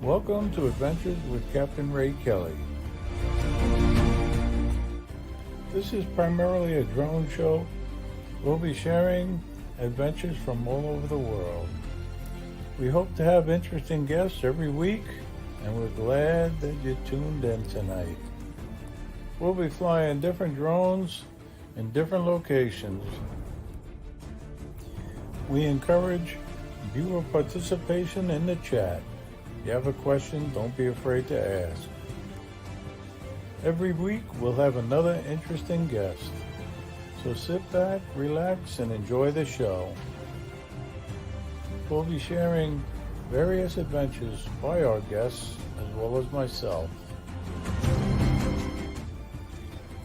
Welcome to Adventures with Captain Ray Kelly. This is primarily a drone show. We'll be sharing adventures from all over the world. We hope to have interesting guests every week, and we're glad that you tuned in tonight. We'll be flying different drones in different locations. We encourage viewer participation in the chat. If you have a question, don't be afraid to ask. Every week we'll have another interesting guest. So sit back, relax, and enjoy the show. We'll be sharing various adventures by our guests as well as myself.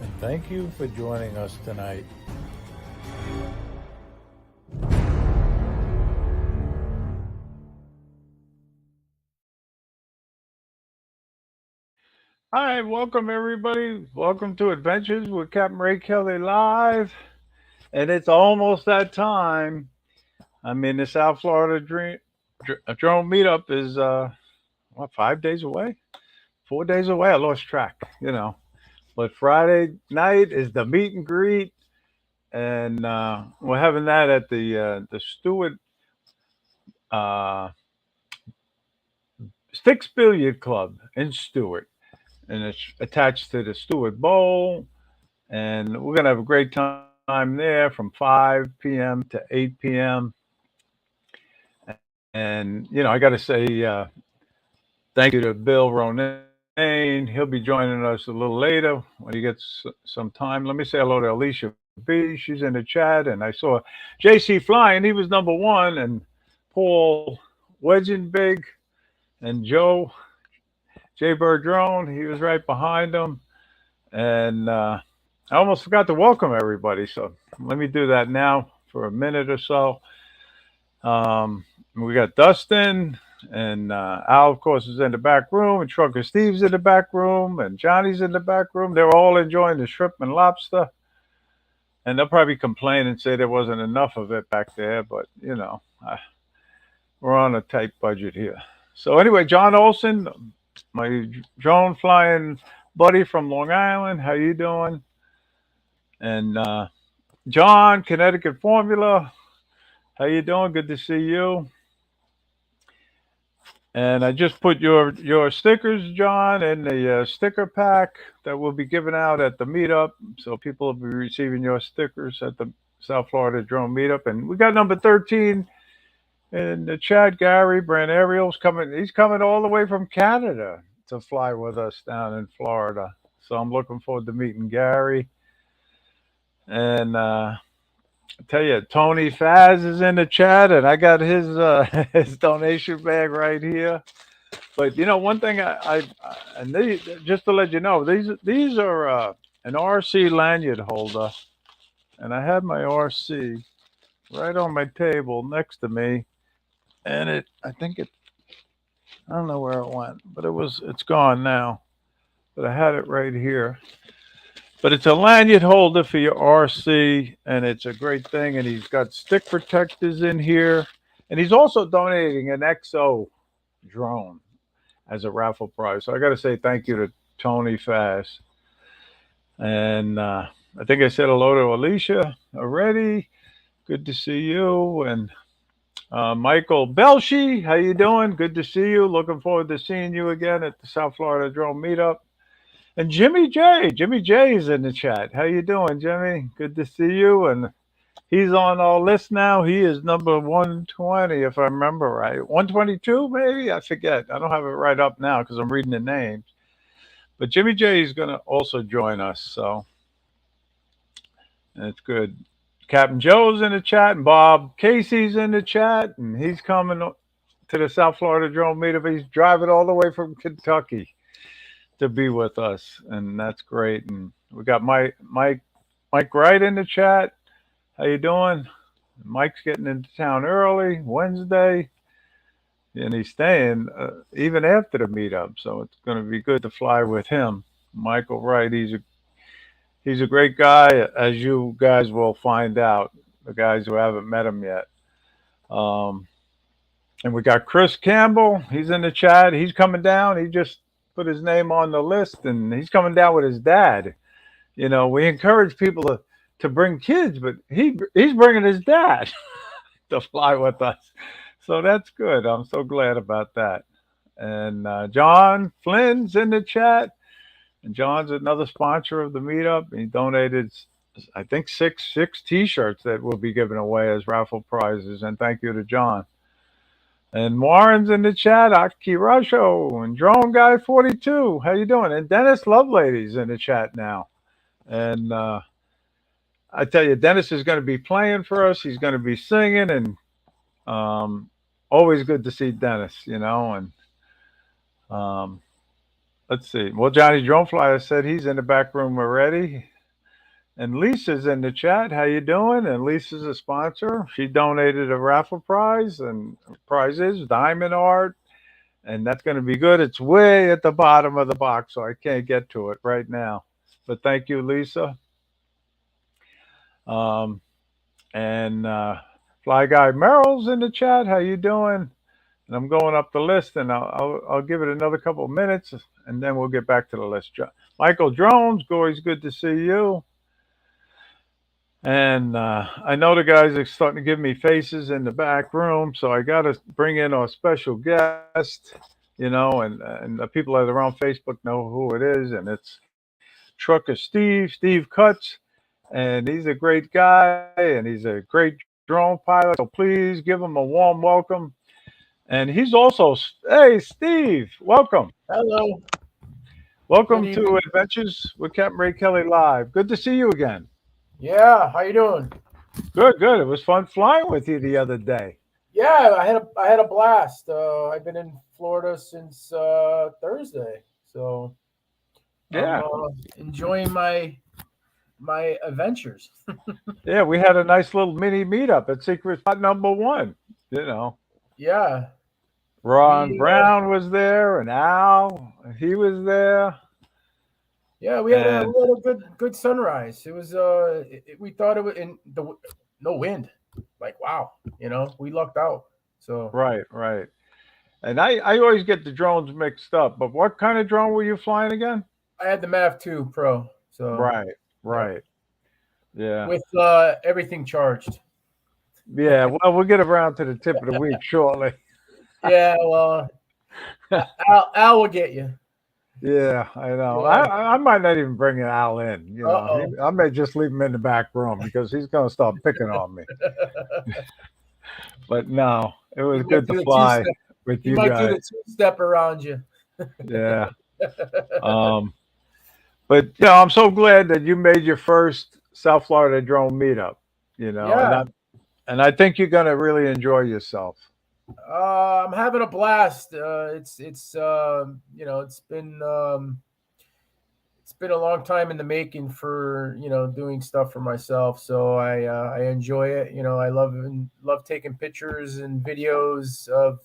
And thank you for joining us tonight. Hi, welcome everybody. Welcome to Adventures with Captain Ray Kelly Live. And it's almost that time. I mean, the South Florida drone meetup is, 5 days away? 4 days away? I lost track. But Friday night is the meet and greet. And we're having that at the Stewart Sticks Billiard Club in Stewart. And it's attached to the Stewart Bowl. And we're going to have a great time there from 5 p.m. to 8 p.m. And, I got to say thank you to Bill Romaine. He'll be joining us a little later when he gets some time. Let me say hello to Alicia B. She's in the chat. And I saw JC Flying. He was number one. And Paul Wedgenbig and Joe J. Bird Drone. He was right behind him. And I almost forgot to welcome everybody. So let me do that now for a minute or so. We got Dustin and Al, of course, is in the back room, and Trucker Steve's in the back room, and Johnny's in the back room. They're all enjoying the shrimp and lobster. And they'll probably complain and say there wasn't enough of it back there, but, we're on a tight budget here. So anyway, John Olson, my drone flying buddy from Long Island, how you doing? And John, Connecticut Formula, how you doing? Good to see you. And I just put your stickers, John, in the sticker pack that will be given out at the meetup. So people will be receiving your stickers at the South Florida Drone Meetup. And we got number 13 in the chat, Gary. Brand Ariel's coming. He's coming all the way from Canada to fly with us down in Florida. So I'm looking forward to meeting Gary. And I tell you, Tony Faz is in the chat, and I got his his donation bag right here. But one thing and these, just to let you know, these are an RC lanyard holder, and I had my RC right on my table next to me, and I don't know where it went, but it's gone now. But I had it right here. But it's a lanyard holder for your RC, and it's a great thing. And he's got stick protectors in here. And he's also donating an XO drone as a raffle prize. So I got to say thank you to Tony Fast. And I think I said hello to Alicia already. Good to see you. And Michael Belshi, how you doing? Good to see you. Looking forward to seeing you again at the South Florida Drone Meetup. And Jimmy J is in the chat. How you doing, Jimmy? Good to see you. And he's on our list now. He is number 120, if I remember right. 122, maybe? I forget. I don't have it right up now because I'm reading the names. But Jimmy J is going to also join us, so that's good. Captain Joe's in the chat, and Bob Casey's in the chat, and he's coming to the South Florida Drone Meetup. He's driving all the way from Kentucky to be with us, and that's great. And we got Mike Wright in the chat. How you doing? Mike's getting into town early Wednesday, and he's staying even after the meetup, so it's going to be good to fly with him. Michael Wright, he's a great guy, as you guys will find out, the guys who haven't met him yet. And we got Chris Campbell. He's in the chat. He's coming down. He just put his name on the list, and he's coming down with his dad. We encourage people to bring kids, but he's bringing his dad to fly with us. So that's good. I'm so glad about that. And John Flynn's in the chat. And John's another sponsor of the meetup. He donated, I think, six T-shirts that we'll be giving away as raffle prizes. And thank you to John. And Warren's in the chat. Aki Rasho and Drone Guy 42. How you doing? And Dennis Lovelady's in the chat now. And I tell you, Dennis is going to be playing for us. He's going to be singing, and always good to see Dennis. And um, let's see. Well, Johnny Droneflyer said he's in the back room already. And Lisa's in the chat. How you doing? And Lisa's a sponsor. She donated a raffle prize, and prize is diamond art, and that's going to be good. It's way at the bottom of the box, so I can't get to it right now. But thank you, Lisa. Um, and Fly Guy Merrill's in the chat. How you doing? And I'm going up the list, and I'll give it another couple of minutes, and then we'll get back to the list. Michael Drones, always good to see you. And I know the guys are starting to give me faces in the back room, so I got to bring in our special guest, and the people that are on Facebook know who it is, and it's Trucker Steve Cutts, and he's a great guy, and he's a great drone pilot, so please give him a warm welcome. And he's also, hey, Steve, welcome. Hello. Welcome to Adventures with Captain Ray Kelly Live. Good to see you again. Yeah, how you doing? Good. It was fun flying with you the other day. Yeah, I had a blast. I've been in Florida since Thursday, so Yeah, I'm enjoying my adventures. yeah, we had a nice little mini meetup at Secret Spot Number One. Yeah, Ron we Brown was there, and Al, he was there, yeah and we had a good sunrise. It was we thought it was in the no wind. Like wow, we lucked out. So right. And I always get the drones mixed up. But what kind of drone were you flying again? I had the Mav 2 Pro. So yeah, Right. Yeah. with everything charged. Yeah. Well, we'll get around to the tip of the week shortly. Yeah, well, Al will get you. Yeah, I know. Yeah. I might not even bring Al in. Uh-oh. I may just leave him in the back room because he's going to start picking on me. But no, it He was might good do to the fly two-step. with He you might do guys. the two-step around you. Yeah. But I'm so glad that you made your first South Florida drone meetup. Yeah. And I think you're going to really enjoy yourself. I'm having a blast. It's been a long time in the making for doing stuff for myself. So I enjoy it. I love taking pictures and videos of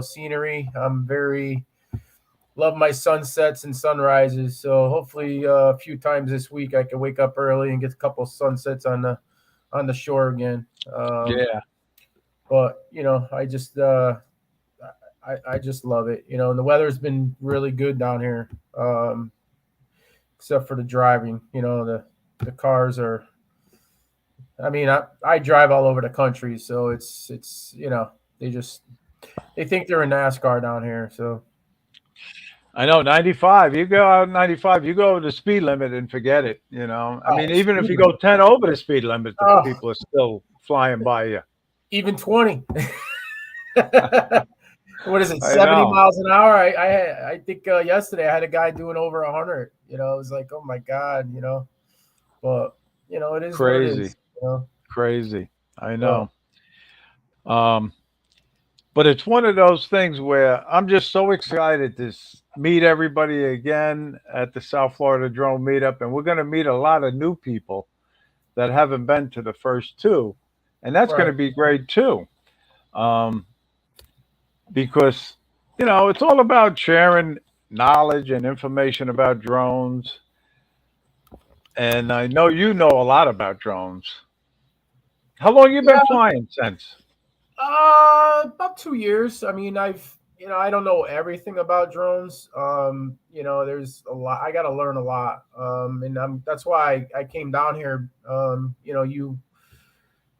scenery. I'm very love my sunsets and sunrises. So hopefully a few times this week I can wake up early and get a couple of sunsets on the shore again. Yeah. But I just love it. And the weather's been really good down here, except for the driving. The cars are. I mean, I drive all over the country, so it's they think they're in NASCAR down here. So I know 95. You go out 95, you go over the speed limit and forget it. I mean, even if you go 10 over the speed limit, the oh, people are still flying by you. even 20. What is it? I 70 know. miles an hour. I think yesterday I had a guy doing over 100. It was like, oh my god. But it is what it Crazy. is. Crazy. I So know. Um, but it's one of those things where I'm just so excited to meet everybody again at the South Florida Drone Meetup. And we're going to meet a lot of new people that haven't been to the first two. And that's going right. to be great too. Um, because, it's all about sharing knowledge and information about drones. And I know you know a lot about drones. How long you been Yeah. flying since? About 2 years. I mean, I don't know everything about drones. There's a lot. I got to learn a lot. And that's why I came down here. You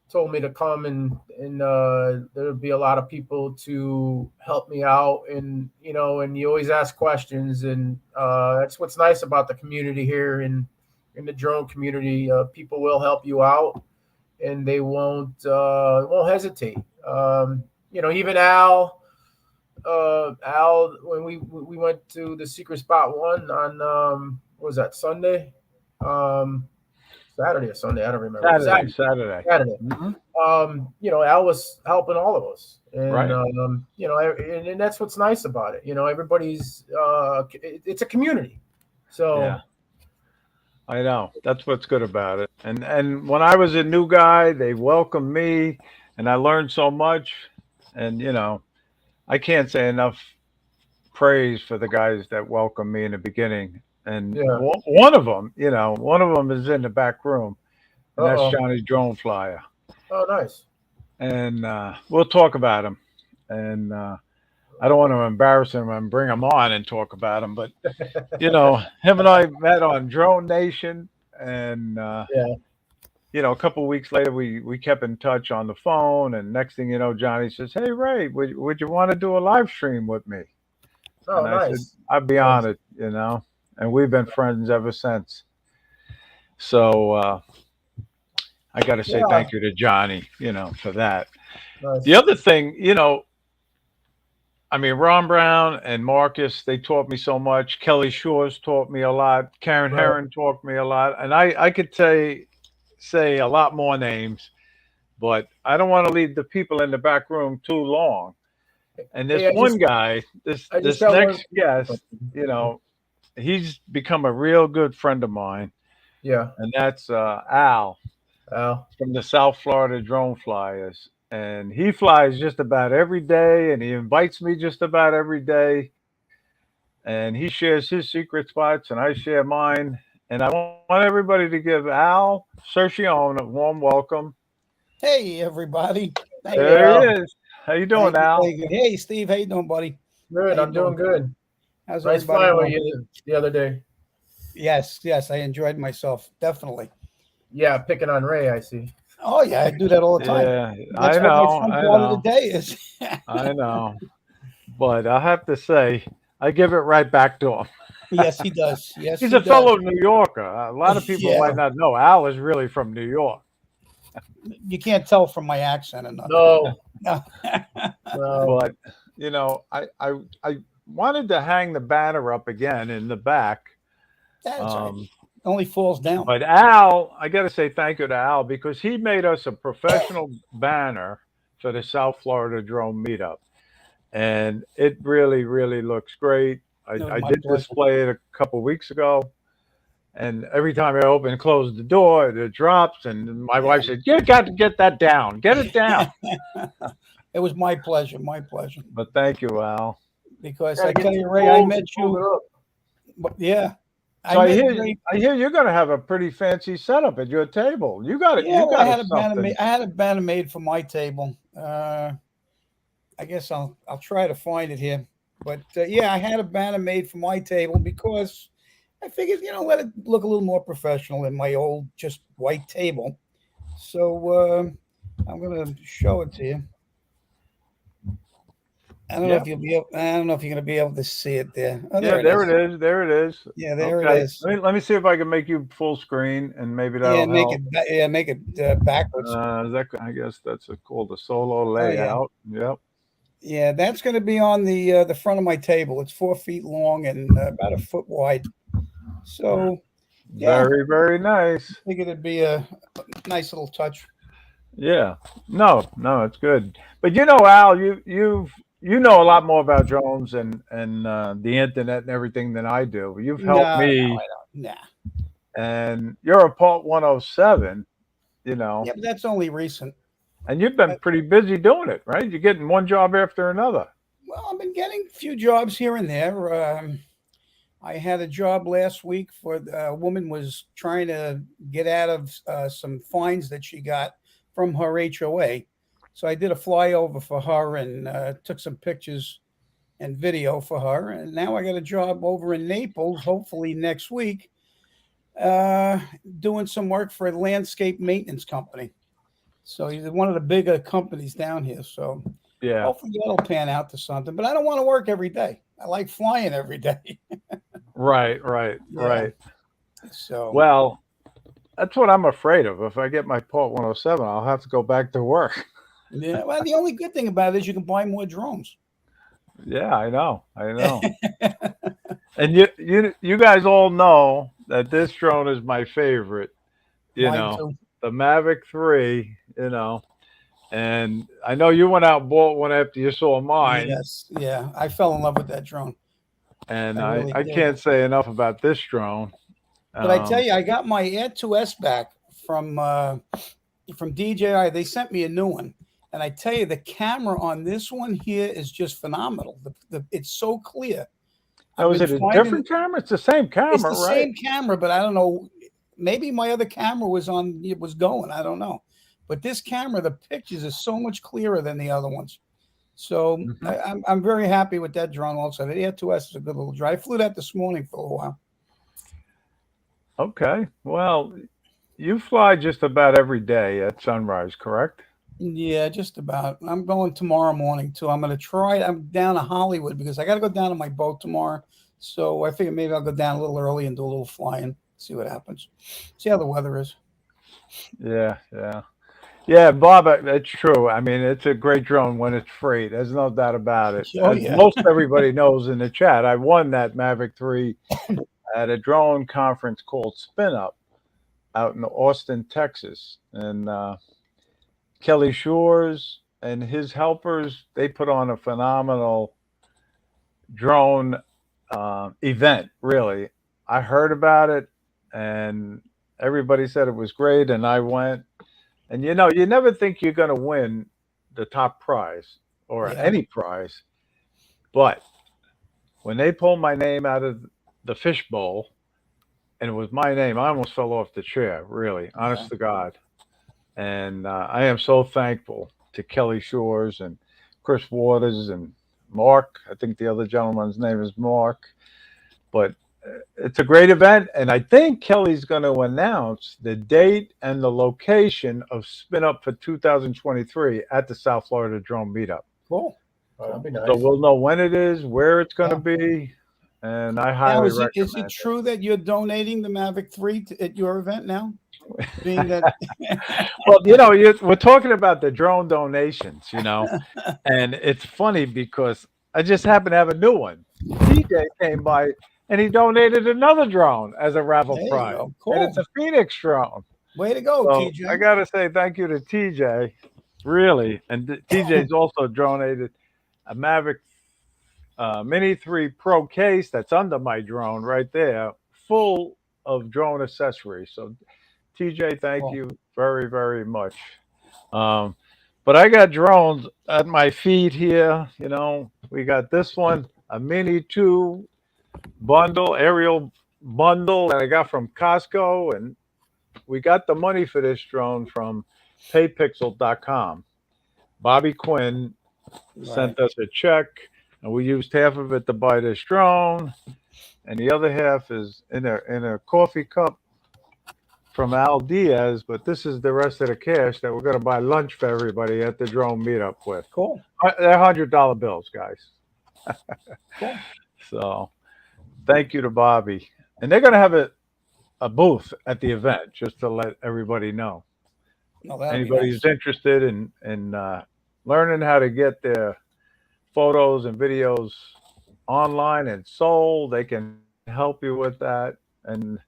told me to come, and there'll be a lot of people to help me out, and you always ask questions, and that's what's nice about the community here in the drone community. People will help you out, and they won't hesitate. Even Al, when we went to the secret spot one on what was that, Sunday, um, Saturday or Sunday, I don't remember. Saturday, Saturday. Saturday. Saturday. Hmm. Al was helping all of us, and Right. and that's what's nice about it. Everybody's it's a community, Yeah, so I know. That's what's good about it. And when I was a new guy, they welcomed me, and I learned so much. And I can't say enough praise for the guys that welcomed me in the beginning. And yeah. one of them is in the back room, Uh and that's oh. Johnny Drone Flyer. Oh, nice. And we'll talk about him. And I don't want to embarrass him and bring him on and talk about him, but him and I met on Drone Nation, and Yeah. a couple of weeks later, we kept in touch on the phone, and next thing you know, Johnny says, "Hey Ray, would you want to do a live stream with me?" Oh, And I said, nice. "I'd be Nice. honored," and we've been friends ever since. So I got to say Yeah. thank you to Johnny, for that. The Nice. other thing, I mean, Ron Brown and Marcus, they taught me so much. Kelly Shores taught me a lot. Karen Right. Herron taught me a lot. And I could say a lot more names, but I don't want to leave the people in the back room too long. And Hey, this one guy, this I just this got one. next guest, you know, he's become a real good friend of mine, Yeah. and that's Al Al. from the South Florida Drone Flyers. And he flies just about every day, and he invites me just about every day. And he shares his secret spots, and I share mine. And I want everybody to give Al Sercione a warm welcome. Hey, everybody. Thank Hey, you. There he Al. is. How you doing, Thank you. Al? Thank you. Hey, Steve. How you doing, buddy? How Good. you I'm doing doing? good. How's Nice everybody flying with doing? you the other day. Yes, yes. I enjoyed myself. Definitely. Yeah, picking on Ray, I see. Oh, yeah. I do that all the time. Yeah, That's I what my know, fun I part of the know, day is. I know. But I have to say, I give it right back to him. Yes, he does. Yes, He's he a does. fellow New Yorker. A lot of people Yeah. might not know Al is really from New York. You can't tell from my accent or nothing. No, No. no. But I wanted to hang the banner up again in the back. That's right. Um, Only falls down. but Al, I got to say thank you to Al because he made us a professional banner for the South Florida Drone Meetup, and it really, really looks great. I, It was I my did pleasure. display it a couple weeks ago, and every time I open and close the door, it drops. And my Yeah. wife said, "You got to get that down. Get it down." It was my pleasure. My pleasure. But thank you, Al. Because Gotta I get tell some you, Ray, I poles met and fold you. it up. Yeah. I So I met hear Ray. I hear you're going to have a pretty fancy setup at your table. You got it. Yeah, You well, I got it. had a banner made. Something. I had a banner made for my table. I guess I'll try to find it here. But yeah, I had a banner made for my table because I figured, let it look a little more professional than my old just white table. So I'm gonna show it to you. Yeah. I don't know if you're gonna be able to see it there. Oh, Yeah. there it There is. it is. There it is. Yeah, there it Okay. is. Let me see if I can make you full screen, and maybe Yeah, that'll help. make it backwards. I guess that's called a solo Oh yeah. layout. Yep. Yeah, that's going to be on the front of my table. It's 4 feet long and about a foot wide. So yeah, Very, very nice. figured it'd be a nice little touch. Yeah. No, no, it's good. But Al, you know a lot more about drones and the internet and everything than I do. You've helped No, me, I don't. Nah. and you're a Part 107. You know, Yeah, but that's only recent. and you've been Uh, pretty busy doing it, right? You're getting one job after another. well, I've been getting a few jobs here and there. I had a job last week for a woman was trying to get out of some fines that she got from her HOA. So I did a flyover for her and took some pictures and video for her. And now I got a job over in Naples, hopefully next week, uh, doing some work for a landscape maintenance company. So he's one of the bigger companies down here. So Yeah. hopefully that'll pan out to something. But I don't want to work every day. I like flying every day. Right. Right. Yeah. Right. So Well, that's what I'm afraid of. If I get my Part 107, I'll have to go back to work. yeah. Well, the only good thing about it is you can buy more drones. Yeah, I know. I know. And you guys all know that this drone is my favorite. You Mine know, too. the Mavic 3. You know, and I know you went out and bought one after you saw mine. Yes. Yeah. I fell in love with that drone. And I I really I did. can't say enough about this drone. But I tell Um, you, I got my Air 2S back from DJI. They sent me a new one. And I tell you, the camera on this one here is just phenomenal. It's so clear. I've now, is been it a finding different camera? It's the same it's camera, the right? same camera, but I don't know. Maybe my other camera was on, it was going. I don't know. But this camera, the pictures are so much clearer than the other ones. So Mhm. I'm very happy with that drone also. The Air 2S is a good little drone. I flew that this morning for a while. Okay. Well, you fly just about every day at sunrise, correct? Yeah, just about. I'm going tomorrow morning too. I'm going to try. I'm down to Hollywood because I got to go down to my boat tomorrow. So I figure maybe I'll go down a little early and do a little flying, see what happens, see how the weather is. Yeah, yeah. Yeah, Bob, that's true. I mean, it's a great drone when it's free. There's no doubt about it. Oh As yeah, most everybody knows in the chat, I won that Mavic 3 at a drone conference called Spin Up out in Austin, Texas. And Kelly Shores and his helpers, they put on a phenomenal drone event, really. I heard about it and everybody said it was great, and I went. And you never think you're going to win the top prize or yeah, any prize, but when they pulled my name out of the fishbowl and it was my name, I almost fell off the chair, really, yeah. honest to God. And I am so thankful to Kelly Shores and Chris Waters and Mark. I think the other gentleman's name is Mark. But it's a great event, and I think Kelly's going to announce the date and the location of Spin Up for 2023 at the South Florida Drone Meetup. Cool. Oh, that'd be So nice. we'll know when it is, where it's going to Yeah. be, and I Now, highly is it recommend true that you're donating the Mavic 3 at your event now? Being that, it. Well, we're talking about the drone donations, and it's funny because I just happen to have a new one. TJ came by and he donated another drone as a raffle there you prize, go. and it's Cool. a Phoenix drone. Way to go, So I TJ. gotta say thank you to TJ, really, and TJ's also donated a Mavic Mini 3 Pro case that's under my drone right there, full of drone accessories. So TJ, thank Cool. you very very much. Um, but I got drones at my feet here. We got this one, a Mini 2 bundle, aerial bundle that I got from Costco, and we got the money for this drone from paypixel.com. Bobby Quinn Right. sent us a check, and we used half of it to buy this drone, and the other half is in a coffee cup from Al Diaz. But this is the rest of the cash that we're going to buy lunch for everybody at the drone meetup with. Cool. They're $100 bills, guys. Cool. So thank you to Bobby, and they're going to have a booth at the event just to let everybody know. No, that'll be Anybody who's nice. interested in learning how to get their photos and videos online and sold, they can help you with that, and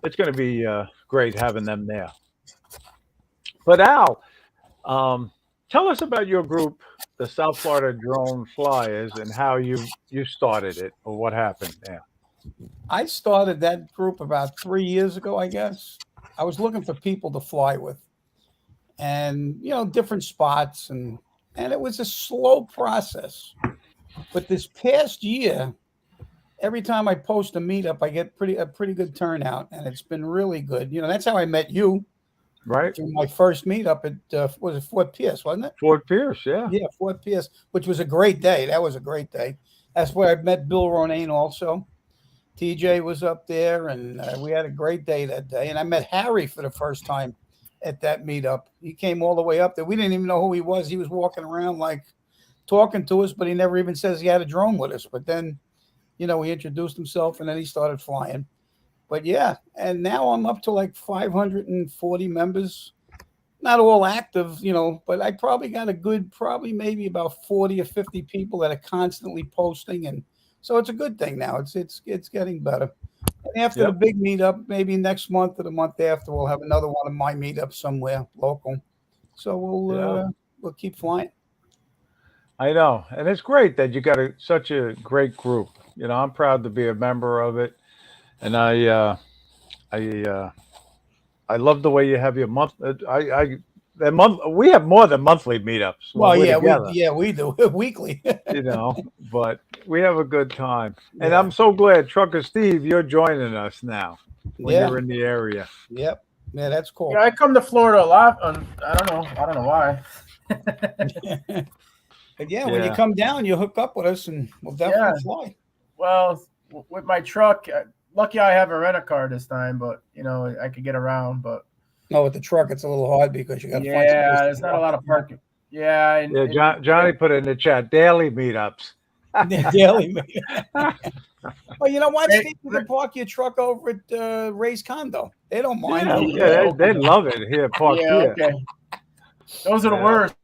it's going to be great having them there. But Al, um, tell us about your group, the South Florida Drone Flyers, and how you started it or what happened there. I started that group about 3 years ago, I guess. I was looking for people to fly with, and different spots, and it was a slow process. But this past year, every time I post a meetup, I get a pretty good turnout, and it's been really good. That's how I met you. Right. to my first meetup at was it Fort Pierce, wasn't it? Fort Pierce. Yeah. Yeah, Fort Pierce, which was a great day. That was a great day. That's where I met Bill Ronayne also. TJ was up there, and we had a great day that day. And I met Harry for the first time at that meetup. He came all the way up there. We didn't even know who he was. He was walking around like talking to us, but he never even says he had a drone with us. But then, he introduced himself, and then he started flying. But yeah, and now I'm up to like 540 members. Not all active, but I probably got a good, probably maybe about 40 or 50 people that are constantly posting, and so it's a good thing now. It's getting better. And after the Yep. big meetup, maybe next month or the month after, we'll have another one of my meetups somewhere local. So Yeah. we'll keep flying. I know, and it's great that you got such a great group. I'm proud to be a member of it, and I I love the way you have your month. The month we have more than monthly meetups when Well, we're yeah, together. we do weekly. You know, but we have a good time, and Yeah, I'm so glad, Trucker Steve, you're joining us now when yeah, you're in the area. yep, yeah. That's Yeah, cool. I come to Florida a lot. I don't know why. But yeah, when you Yeah, come down, you hook up with us, and we'll Yeah. definitely fly. Well, with my truck, lucky I have a rent a car this time, but I could get around. But No, with the truck, it's a little hard because you got to find a place yeah, to there's not a park. lot of parking. Yeah, yeah. and Johnny put in the chat daily meetups. Daily. Well, you know what, Right, Steve? You can park your truck over at Ray's condo. They don't mind. Yeah, They'll yeah, let they love it here, Park yeah, here. okay. Those are the Yeah, worst.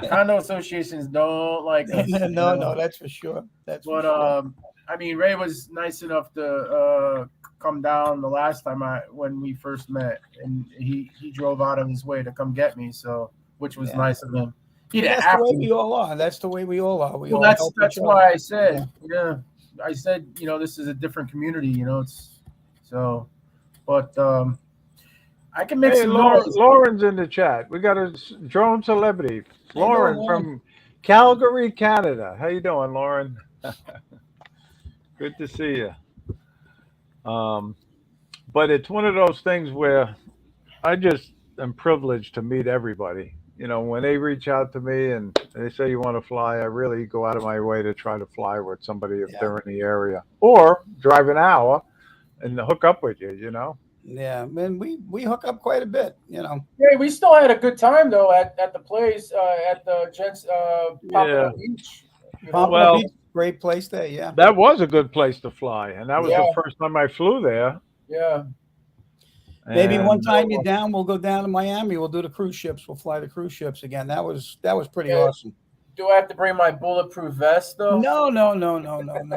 Condo associations don't like us. no, that's for sure. That's for But sure. I mean, Ray was nice enough to come down the last time when we first met, and he drove out of his way to come get me. So, which was Yeah. nice of him. He But didn't that's the have way to. we all are. That's the way we all are. We Well, all help that's each other. why I said, I said, this is a different community. It's so, but I can make hey, some noise. Lauren's in the chat. We got a drone celebrity, How you doing, Lauren Lauren? from Calgary, Canada. How you doing, Lauren? Good to see you. Um, but it's one of those things where I just am privileged to meet everybody. When they reach out to me and they say you want to fly, I really go out of my way to try to fly with somebody if Yeah, they're in the area, or drive an hour and hook up with you. yeah. Man, we hook up quite a bit. Yeah, we still had a good time though at the place at the Gents Pompano Yeah. Beach. Pompano Well, Beach, great place there. Yeah, that was a good place to fly, and that was Yeah, the first time I flew there. yeah. maybe one And time you're down, we'll go down to Miami. We'll do the cruise ships. We'll fly the cruise ships again. That was pretty Yeah. awesome. Do I have to bring my bulletproof vest though? No.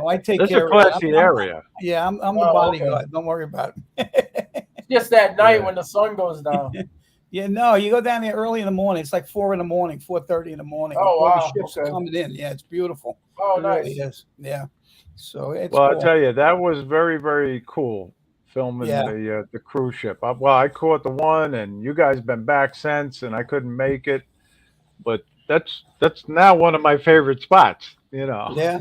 I take it's a care of it. classy area. I'm the Oh, okay. bodyguard. Don't worry about it. Just that night Yeah. when the sun goes down. Yeah, no, you go down there early in the morning. It's like 4 in the morning, 4:30 in the morning. Oh, All the wow, ships are okay. coming in. Yeah, it's beautiful. Oh, It really nice. is. Yeah. So it's Well, I'll cool. tell you, that was very, very cool filming Yeah. the cruise ship. I caught the one, and you guys been back since, and I couldn't make it, but that's now one of my favorite spots. Yeah.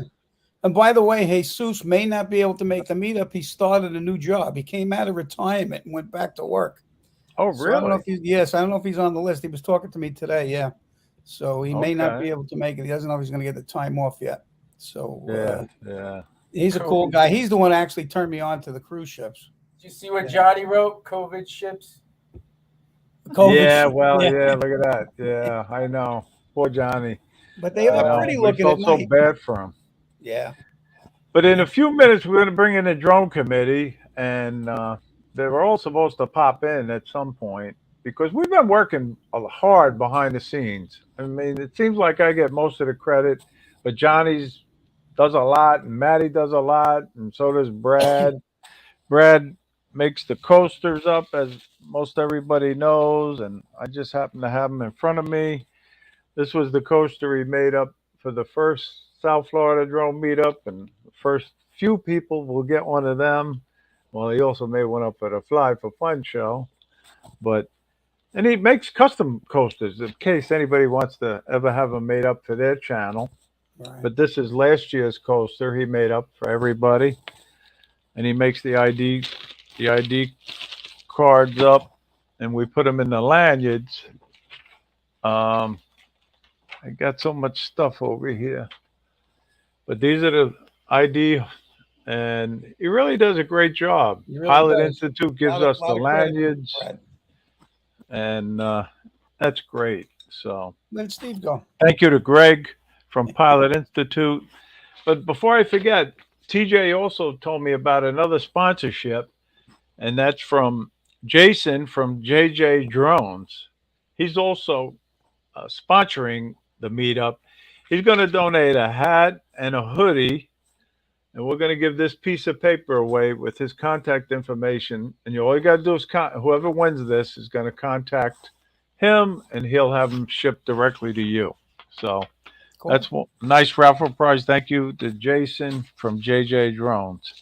And by the way, Jesus may not be able to make the meetup. He started a new job. He came out of retirement and went back to work. Oh, So I don't know if really? I don't know if he's on the list. He was talking to me today. Yeah. So he may not be Okay. able to make it. He doesn't know if he's going to get the time off yet. So Yeah, yeah. he's a cool COVID. guy. He's the one that actually turned me on to the cruise ships. Did you see what Yeah. Johnny wrote? COVID ships. COVID Yeah, ship, well, yeah. yeah, look at that. Yeah, I know. Poor Johnny. But they I are know. pretty We looking at felt so night. bad for him. Yeah. But in a few minutes, we're going to bring in the drone committee, and they were all supposed to pop in at some point because we've been working hard behind the scenes. I mean, it seems like I get most of the credit, but Johnny's does a lot, and Maddie does a lot, and so does Brad. Brad makes the coasters up, as most everybody knows, and I just happen to have them in front of me. This was the coaster he made up for the first South Florida drone meetup, and the first few people will get one of them. Well, he also made one up for the Fly for Fun show, but and he makes custom coasters in case anybody wants to ever have them made up for their channel. Right. But this is last year's coaster he made up for everybody, and he makes the ID cards up and we put them in the lanyards. Um, I got so much stuff over here, but these are the ID, and he really does a great job. He really Pilot does. Institute A gives lot of, us the lot of credit, lanyards, Brad. and that's great. So Let Steve go. thank you to Greg from Pilot Institute. But before I forget, TJ also told me about another sponsorship, and that's from Jason from JJ Drones. He's also sponsoring the meetup. He's going to donate a hat and a hoodie, and we're going to give this piece of paper away with his contact information. And all you got to do is whoever wins this is going to contact him, and he'll have them shipped directly to you. So Cool. that's a nice raffle prize. Thank you to Jason from JJ Drones.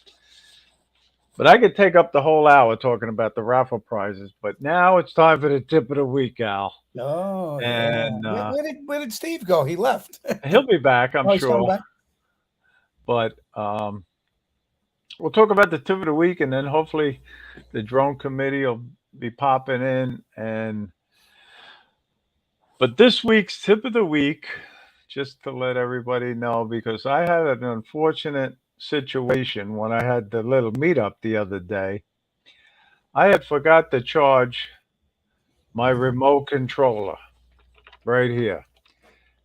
But I could take up the whole hour talking about the raffle prizes. But now it's time for the tip of the week, Al. Oh, yeah. And Where did Steve go? He left. he'll be back, I'm Oh, he's coming sure. back? But we'll talk about the tip of the week, and then hopefully the drone committee will be popping in. But this week's tip of the week, just to let everybody know, because I had an unfortunate situation when I had the little meetup the other day. I had forgot to charge my remote controller right here.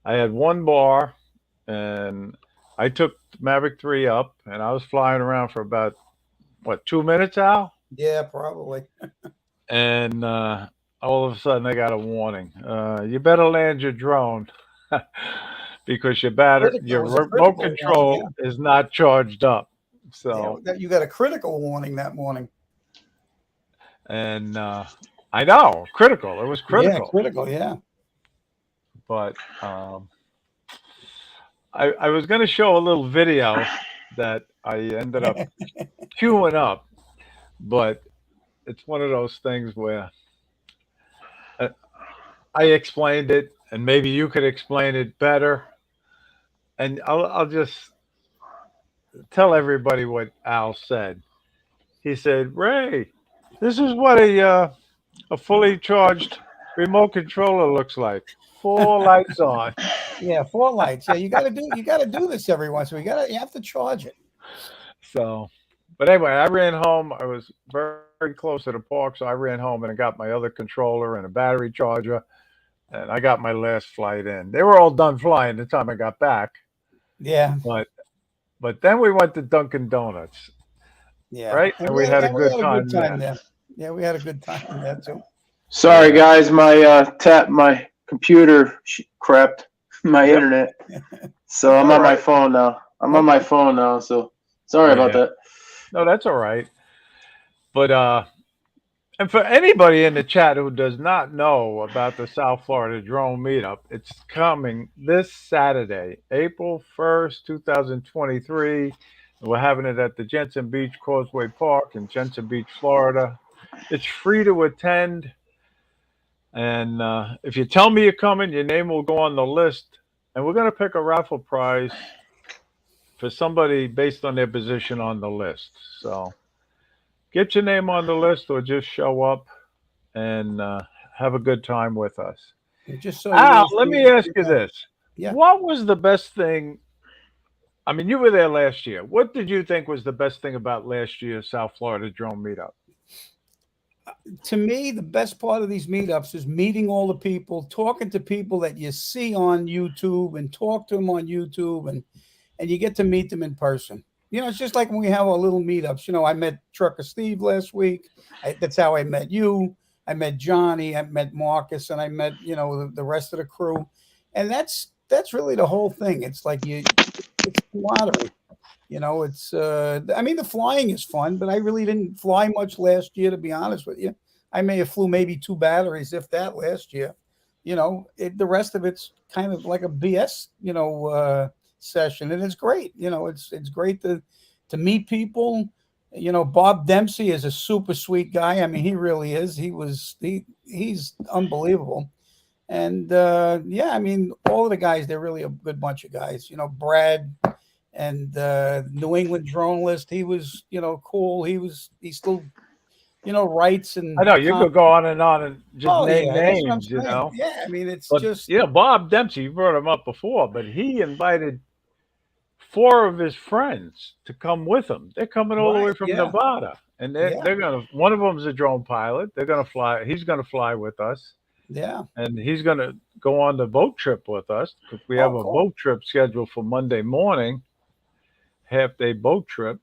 I had one bar, and I took Mavic 3 up, and I was flying around for about, what, 2 minutes, Al? Yeah, probably. And all of a sudden I got a warning. You better land your drone because your It was a remote critical warning. control is not charged up. Yeah, So, you got a critical warning that morning. and I know, critical. It was Yeah, critical. critical. Yeah. But I was going to show a little video that I ended up queuing up, but it's one of those things where uh, I explained it, and maybe you could explain it better. And I'll just tell everybody what Al said. He said, "Ray, this is what a fully charged remote controller looks like. Four lights on." Yeah, 4 lights. Yeah, you gotta do this every once. You have to charge it. So, but anyway, I ran home. I was very close to the park, so I ran home and I got my other controller and a battery charger, and I got my last flight in. They were all done flying the time I got back, Yeah, but then we went to Dunkin' Donuts, yeah. right? And And we had a we good had a good time time there. there. Yeah, we had a good time there too. Sorry, Yeah. guys, my computer crapped my Yep. internet, so I'm All on my right. phone now. I'm on my phone now, so sorry Oh about yeah. that. No, that's all right. But and for anybody in the chat who does not know about the South Florida Drone Meetup, it's coming this Saturday, April 1st, 2023. We're having it at the Jensen Beach Causeway Park in Jensen Beach, Florida. It's free to attend. And if you tell me you're coming, your name will go on the list. And we're going to pick a raffle prize for somebody based on their position on the list. So get your name on the list or just show up and have a good time with us. And just so you Al, know, let me Steve, ask you this. yeah. What was the best thing? I mean, you were there last year. What did you think was the best thing about last year's South Florida Drone Meetup? To me, the best part of these meetups is meeting all the people, talking to people that you see on YouTube and talk to them on YouTube, and you get to meet them in person. It's just like when we have our little meetups. I met Trucker Steve last week. That's how I met you. I met Johnny. I met Marcus, and I met the rest of the crew. And that's really the whole thing. It's like it's camaraderie. It's I mean, the flying is fun, but I really didn't fly much last year, to be honest with you. I may have flew maybe 2 batteries, if that, last year. The rest of it's kind of like a BS, session, and it's great. It's great to meet people. Bob Dempsey is a super sweet guy. I mean, he really is. He's unbelievable. And yeah, I mean, all of the guys, they're really a good bunch of guys. Brad and New England Drone List, he was, cool. He's still rights and. I know you could go on and just Oh name yeah, that's what I'm names, you saying. know. Yeah, I mean it's But just Bob Dempsey, you brought him up before, but he invited four of his friends to come with him. They're coming all the right. way from Yeah, Nevada, and yeah, they're gonna. One of them's a drone pilot. They're gonna fly. He's gonna fly with us, yeah. and he's gonna go on the boat trip with us because we have Oh, a cool. boat trip scheduled for Monday morning, half day boat trip.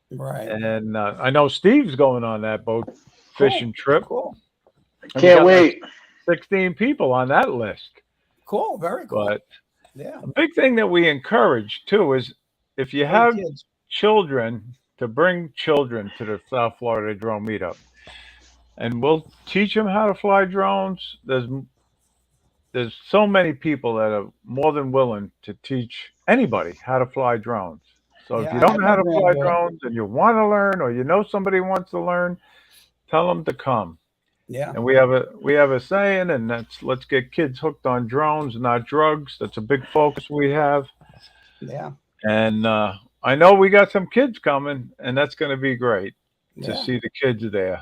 Right. And I know Steve's going on that boat Cool. fishing trip, Cool. and we Can't got like wait. 16 people on that list. Cool. Very cool. But Yeah. a big thing that we encourage too is if you Bring have kids. children, to bring children to the South Florida Drone Meetup, and we'll teach them how to fly drones. There's so many people that are more than willing to teach anybody how to fly drones. So if Yeah, you I don't have know my how to fly granddaughter. drones and you want to learn, or you know somebody wants to learn, tell them to come. Yeah. And we have a saying, and that's let's get kids hooked on drones, not drugs. That's a big focus we have. Yeah. And I know we got some kids coming, and that's going to be great to Yeah. see the kids there.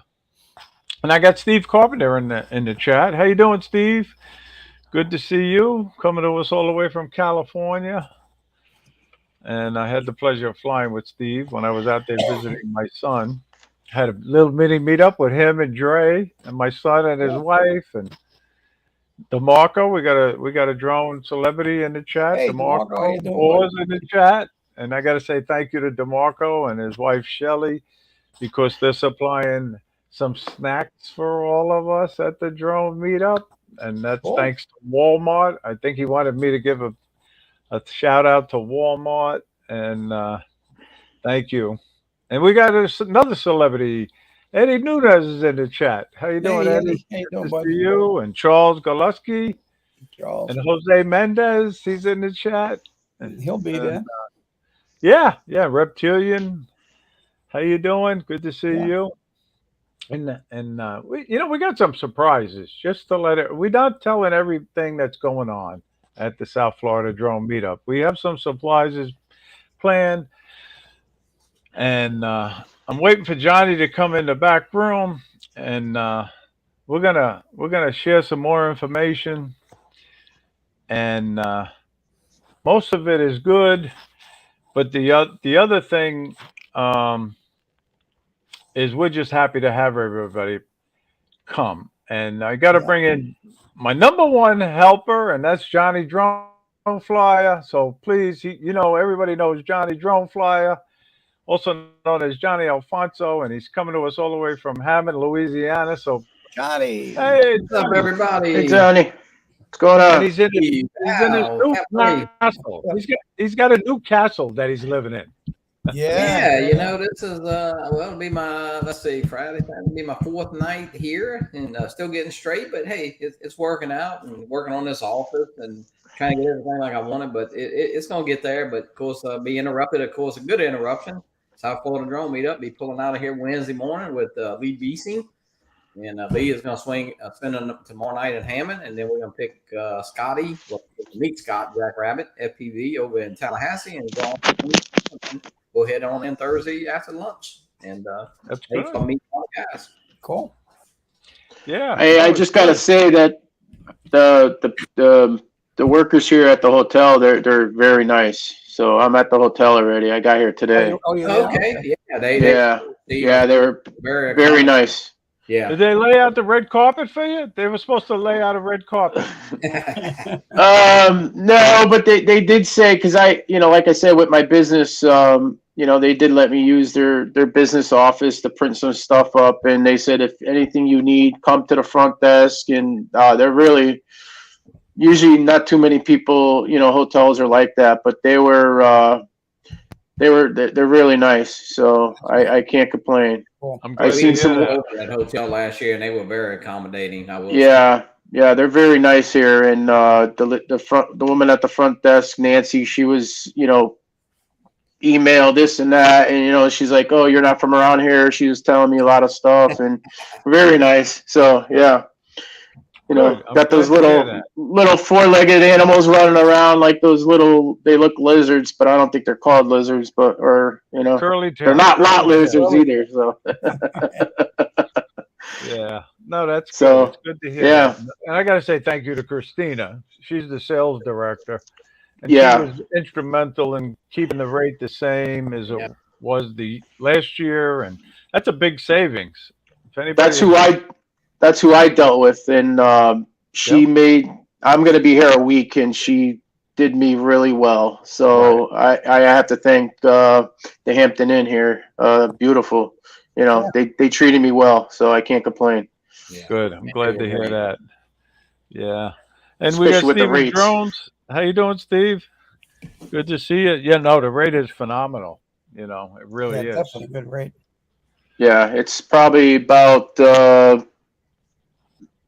And I got Steve Carpenter in the chat. How you doing, Steve? Good to see you. Coming to us all the way from California. And I had the pleasure of flying with Steve when I was out there visiting my son. Had a little mini meetup with him and Dre and my son and his Yeah. wife and DeMarco. We got a drone celebrity in the chat. Hey, DeMarco, how you DeMarco doing, Paul buddy? is in the chat. And I got to say thank you to DeMarco and his wife Shelly because they're supplying some snacks for all of us at the drone meetup. And that's Cool. thanks to Walmart. I think he wanted me to give a shout out to Walmart. And thank you. And we got another celebrity. Eddie Nunez is in the chat. How you doing, Hey, Eddie? Eddie. How you Good doing, to bud? see you. And Charles Galusky Charles. and Jose Mendez. He's in the chat. He'll be there. And, yeah, Reptilian. How you doing? Good to see Yeah. you. And we got some surprises just to let it. We're not telling everything that's going on at the South Florida Drone Meetup. We have some surprises planned, and I'm waiting for Johnny to come in the back room, and we're gonna share some more information, and most of it is good, but the other thing is we're just happy to have everybody come, and I got to Yeah. bring in my number one helper, and that's Johnny Drone Flyer. So please, everybody knows Johnny Drone Flyer, also known as Johnny Alfonso, and he's coming to us all the way from Hammond, Louisiana. So, Johnny. hey, What's up, Johnny. Hey, everybody? Johnny. What's going And on? he's in his Wow, new can't wait. castle. He's got a new castle that he's living in. Yeah. Yeah, this is it'll be my Friday. It'll be my fourth night here, and still getting straight. But hey, it's working out and working on this office and trying to get everything like I wanted. But it's gonna get there. But of course, be interrupted. Of course, a good interruption. South Florida Drone Meetup. Be pulling out of here Wednesday morning with Lee Beasing. And Lee is going to spend tomorrow night in Hammond, and then we're going to pick Scotty, meet Scott Jackrabbit, FPV, over in Tallahassee, and go head on in Thursday after lunch. And That's hey, good. so meet all the guys. Cool. Yeah. Hey, I just gotta say that the workers here at the hotel, they're very nice. So I'm at the hotel already. I got here today. Oh, you're there? Okay, yeah, Yeah, they were very very nice. Yeah. Did they lay out the red carpet for you? They were supposed to lay out a red carpet. No, but they did say, because like I said, with my business, they did let me use their business office to print some stuff up, and they said if anything you need, come to the front desk, and they're really usually not too many people. Hotels are like that, but they're really nice, so I can't complain. Cool. I'm I glad seen to some- hear that. over at hotel last year, and they were very accommodating. I will say. Yeah, they're very nice here, and the woman at the front desk, Nancy, she was email this and that, and she's like, oh, you're not from around here. She was telling me a lot of stuff, and very nice. So yeah. Good. I'm Got those glad to hear little four-legged animals running around like those they look lizards, but I don't think they're called lizards, Curly tail. they're not lot Curly tail. lizards either. So Yeah. No, that's good. So It's good to hear yeah, that. And I got to say thank you to Christina. She's the sales director, and she yeah, was instrumental in keeping the rate the same as it Yeah. was the last year, and that's a big savings. If that's anybody who has, I dealt with, and she yep, made. I'm going to be here a week, and she did me really well. right. So I have to thank the Hampton Inn here. Beautiful. You Yeah. know, they treated me well, so I can't complain, Yeah. Good. I'm Man, they glad were to hear great. that. Yeah. And we got especially with the Steven rates. Drones. How you doing, Steve? Good to see you. Yeah, no, the rate is phenomenal. You know, it Yeah, really is. definitely a good rate. Yeah, it's probably about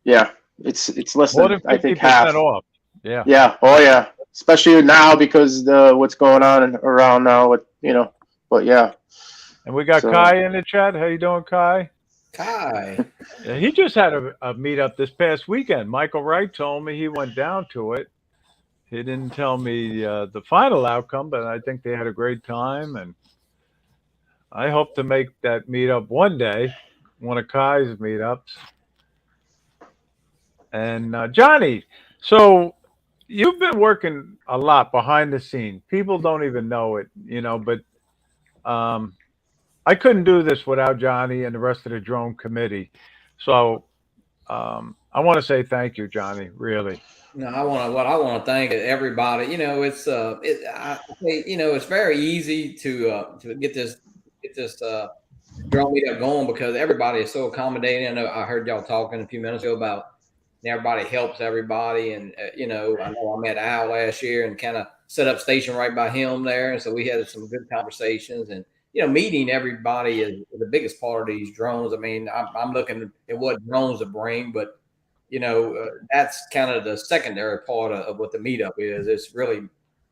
yeah, it's less More than than I think 50% half. off. Yeah. Yeah, oh yeah, especially now because the what's going on around now with but yeah, And we got so Kai in the chat. How you doing, Kai? Kai. Yeah, he just had a meetup this past weekend. Michael Wright told me he went down to it. He didn't tell me the final outcome, but I think they had a great time, and I hope to make that meetup one day, one of Kai's meetups. And Johnny, so you've been working a lot behind the scenes. People don't even know it, but um, I couldn't do this without Johnny and the rest of the drone committee. So I want to say thank you, Johnny. Really. No, I want to thank everybody. It's very easy to get this drone meetup going because everybody is so accommodating. I know I heard y'all talking a few minutes ago about everybody helps everybody, and I know I met Al last year and kind of set up station right by him there, and so we had some good conversations. And meeting everybody is the biggest part of these drones. I mean, I'm looking at what drones to bring, but that's kind of the secondary part of what the meetup is. It's really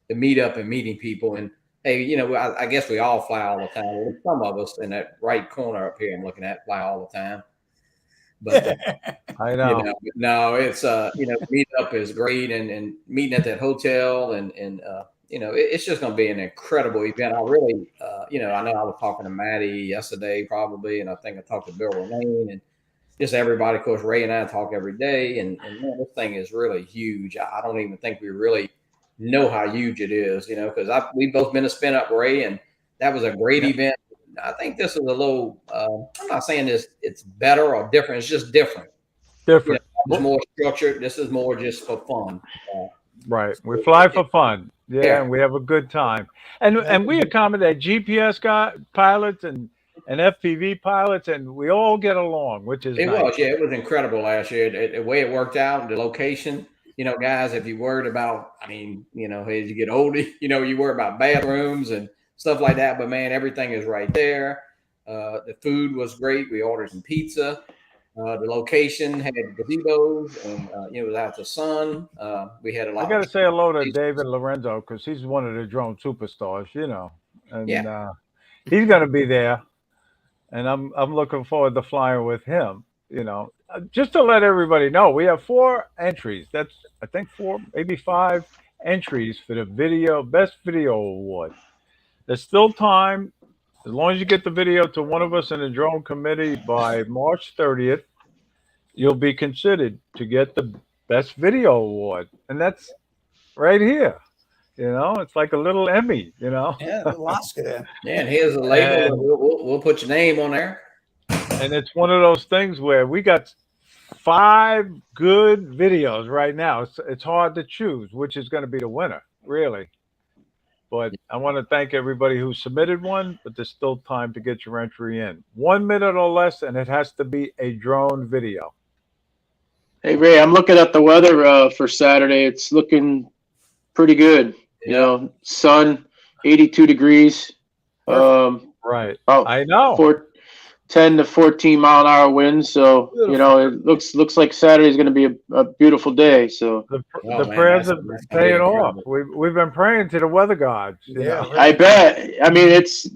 the meetup and meeting people. And hey, I guess we all fly all the time. Well, some of us in that right corner up here I'm looking at fly all the time. But I know. no, it's meetup is great, and meeting at that hotel, and it's just going to be an incredible event. I really, I know I was talking to Maddie yesterday probably, and I think I talked to Bill Romaine and just everybody. Of course, Ray and I talk every day, and man, this thing is really huge. I don't even think we really know how huge it is, because we've both been to Spin Up Ray, and that was a great Yeah. event. I think this is a little. I'm not saying it's better or different. It's just different. Different. It's more structured. This is more just for fun. Right. We fly for fun. Yeah, Yeah. and we have a good time. And we accommodate GPS pilots and FPV pilots, and we all get along, which is It nice. was, yeah, it was incredible last year. The way it worked out, the location. Guys, if you worried about, I mean, as you get older, you worry about bathrooms and stuff like that. But man, everything is right there. The food was great. We ordered some pizza. The location had gazebos, and it was out the sun. We had a I lot got of to say hello to David Lorenzo because he's one of the drone superstars, and yeah. he's going to be there, and I'm looking forward to flying with him. Just to let everybody know, we have 4 entries. That's I think 4, maybe 5 entries for the best video award. There's still time. As long as you get the video to one of us in the drone committee by March 30th, you'll be considered to get the best video award. And that's right here. It's like a little Emmy, Yeah, a little Oscar there. Yeah, and here's a label. and We'll put your name on there. and it's one of those things where we got 5 good videos right now. It's hard to choose which is going to be the winner, really. But I want to thank everybody who submitted one, but there's still time to get your entry in. 1 minute or less, and it has to be a drone video. Hey Ray, I'm looking at the weather for Saturday. It's looking pretty good. Yeah. Sun, 82 degrees. Right. About I know. 10 to 14 mile an hour winds. So it looks like Saturday is going to be a beautiful day. So The Man, prayers are that's gonna be paying off. incredible. We've been praying to the weather gods. Yeah, I bet. I mean, it's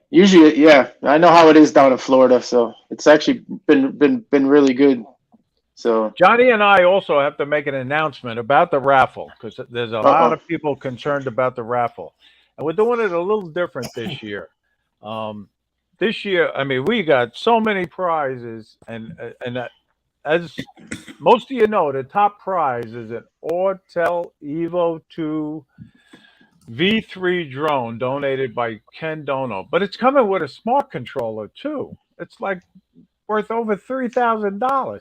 usually I know how it is down in Florida. So it's actually been really good. So Johnny and I also have to make an announcement about the raffle because there's a lot of people concerned about the raffle, and we're doing it a little different this year. this year, I mean, we got so many prizes, and as most of you know, the top prize is an Autel Evo 2 V3 drone donated by Ken Dono, but it's coming with a smart controller too. It's like worth over $3,000,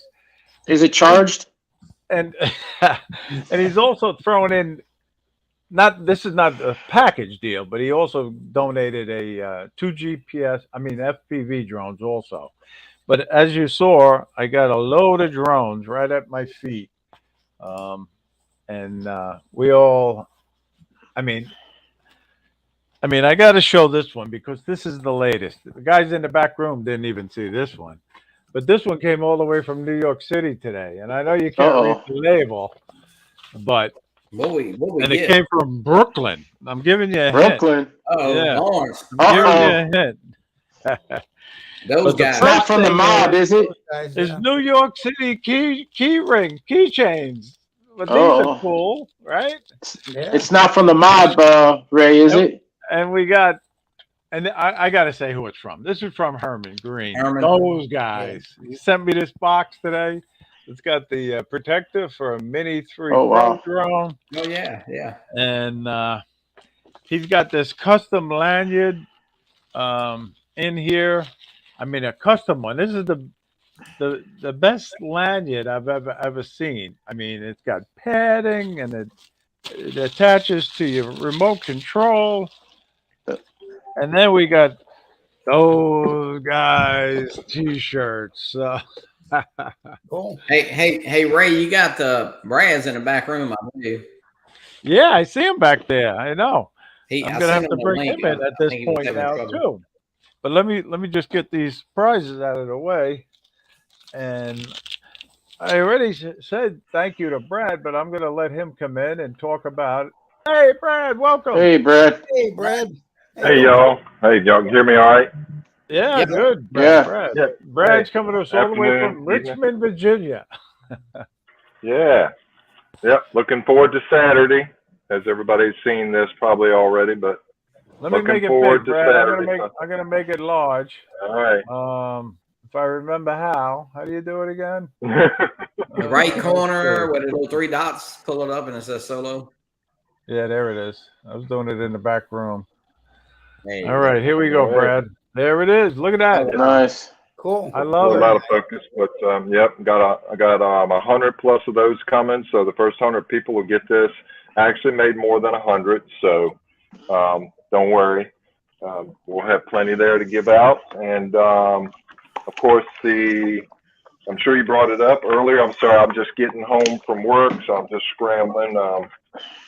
Is it charged? and and he's also thrown in. Not this is not a package deal, but he also donated a two GPS. I mean FPV drones also. But as you saw, I got a load of drones right at my feet, um, and we all. I mean, I got to show this one because this is the latest. The guys in the back room didn't even see this one, but this one came all the way from New York City today, and I know you can't read Uh-oh. the label, but What we and it get? came from Brooklyn. I'm giving you a hint. Brooklyn. Oh, Yeah. Lawrence. I'm giving you Uh-oh. a hint. Those But the guys. It's not first from the thing mob, is it? Guys, is New York City keychains. But these are Oh, cool, right? yeah. it's not from the mob, Ray, is it? And we got, and I got to say who it's from. This is from Herman Green. Herman. Those guys. He sent me this box today. It's got the protector for a Mini 3 Oh, Pro wow. drone. Oh yeah. And he's got this custom lanyard in here. I mean, a custom one. This is the best lanyard I've ever seen. I mean, it's got padding and it attaches to your remote control. And then we got those guys T-shirts. Cool. Hey, Ray, you got the Brad's in the back room, I believe. Yeah, I see him back there. I know. I'm I'm gonna have to bring him in at this point now too. But let me just get these prizes out of the way. And I already said thank you to Brad, but I'm going to let him come in and talk about it. Hey, Brad, welcome. Hey, Brad. Hey, Brad. Hey, y'all. Hey, y'all can hear me all right? Yeah, Yeah. good. Yeah. Brad. Yeah. Brad's Hey, coming to us all the way afternoon, from evening. Richmond, Virginia. Yeah. Yep. Looking forward to Saturday, as everybody's seen this probably already, but Let me looking make it forward big, to Brad. Saturday. I'm gonna make it large. All right. If I remember how do you do it again? The right Let's corner see. with the little 3 dots, pull it up and it says solo. Yeah, there it is. I was doing it in the back room. There you All right, here we go, All right. Brad. There it is. Look at that. Nice. Cool. I A love little out it. of focus, but yep, I got 100 plus of those coming. So the first 100 people will get this. I actually made more than 100, so don't worry. We'll have plenty there to give out, and of course I'm sure you brought it up earlier. I'm sorry, I'm just getting home from work, so I'm just scrambling.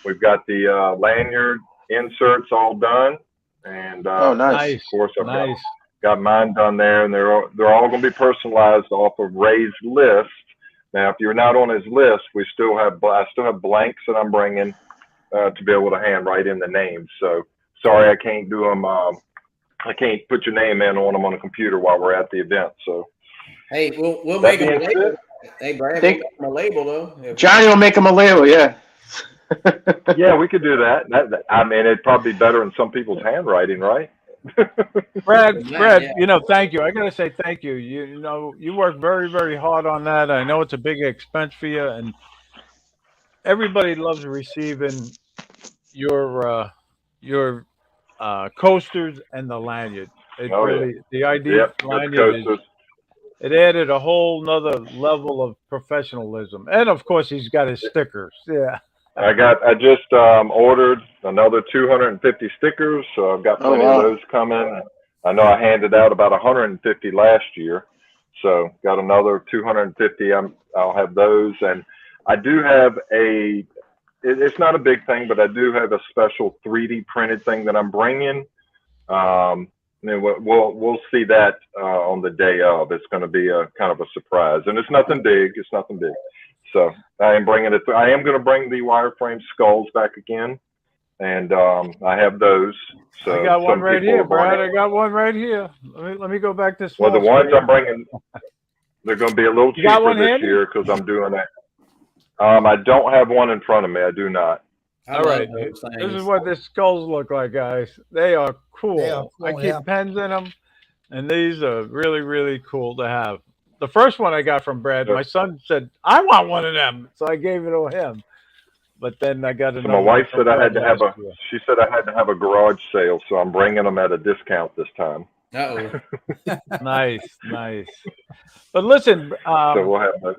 We've got the lanyard inserts all done, and Oh, nice. Nice. of course I've Nice. got mine done there, and they're all going to be personalized off of Ray's list. Now, if you're not on his list, I still have blanks that I'm bringing to be able to handwrite in the names. So sorry, I can't do them. I can't put your name in on them on the computer while we're at the event. So Hey, we'll that make them a being label. said, Hey, Brad, Think- we'll make them a label though. If- Johnny will make him a label, yeah. yeah, we could do that. I mean, it'd probably be better in some people's handwriting, right? Brad, Yeah. thank you. I gotta say thank you. You work very, very hard on that. I know it's a big expense for you, and everybody loves receiving your coasters and the lanyard. It Oh, yeah. really the ID Yep, got the lanyard is coasters. it added a whole nother level of professionalism, and of course he's got his stickers. Yeah. I just ordered another 250 stickers, so I've got Oh, plenty wow. of those coming. I know I handed out about 150 last year, so got another 250. I'll have those, and I do have it's not a big thing, but I do have a special 3D printed thing that I'm bringing. And we'll see that on the day of. It's going to be a kind of a surprise, and it's nothing big. It's nothing big. So I am bringing it. I am going to bring the wireframe skulls back again, and I have those. So I got one some right people here, are Brad. bringing- I got one right here. Let me go back this Well, the small ones screen. I'm bringing, they're going to be a little You got cheaper one this handy? year because I'm doing that. I don't have one in front of me. I do not. I All love right, those this things. is what the skulls look like, guys. They are cool. They are cool, I keep yeah. pens in them. and these are really, really cool to have. The first one I got from Brad, So, my son said, I want one of them. So I gave it to him. But then I got so my another one wife from said I Brad had to have last a. year. She said I had to have a garage sale, so I'm bringing them at a discount this time. Uh-oh. Nice, nice. But listen, So we'll have those.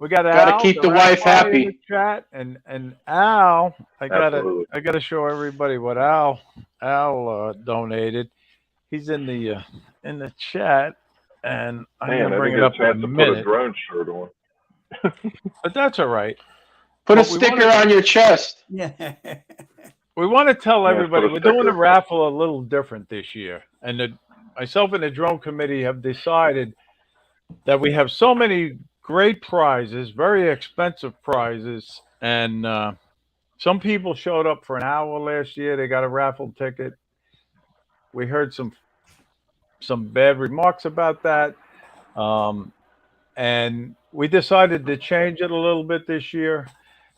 we got Got to Al, keep the the wife rabbi in the happy. chat, and Al, Absolutely. I gotta show everybody what Al donated. He's in the chat, and I'm Man, gonna I bring didn't it get a up in a chance to put a minute. drone shirt on. But that's all right. Put a But sticker on your chest. Yeah. we want to tell Yes, put everybody a we're doing the sticker. raffle a little different this year, and myself and the drone committee have decided that we have so many great prizes, very expensive prizes, and some people showed up for an hour last year. They got a raffle ticket. We heard some bad remarks about that, um, and we decided to change it a little bit this year,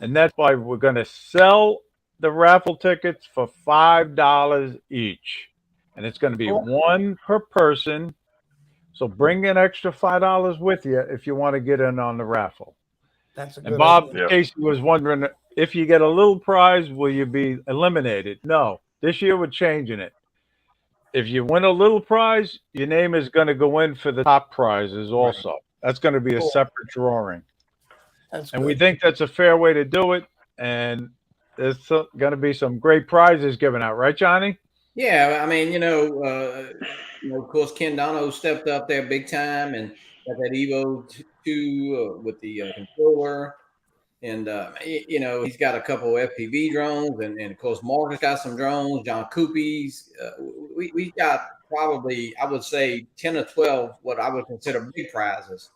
and that's why we're going to sell the raffle tickets for $5 each, and it's going to be Cool. one per person. So bring an extra $5 with you if you want to get in on the raffle. That's a And good Bob, idea. in Yeah. case you was wondering, if you get a little prize, will you be eliminated? No. This year we're changing it. If you win a little prize, your name is going to go in for the top prizes also. That's going to be a Cool. separate drawing. That's And we good. think that's a fair way to do it. And there's going to be some great prizes given out, right, Johnny? Yeah, I mean, of course, Ken Dono stepped up there big time and got that Evo 2 with the controller. And, he's got a couple of FPV drones. And of course, Marcus got some drones, John Coopies. We got probably, I would say, 10 or 12 what I would consider big prizes.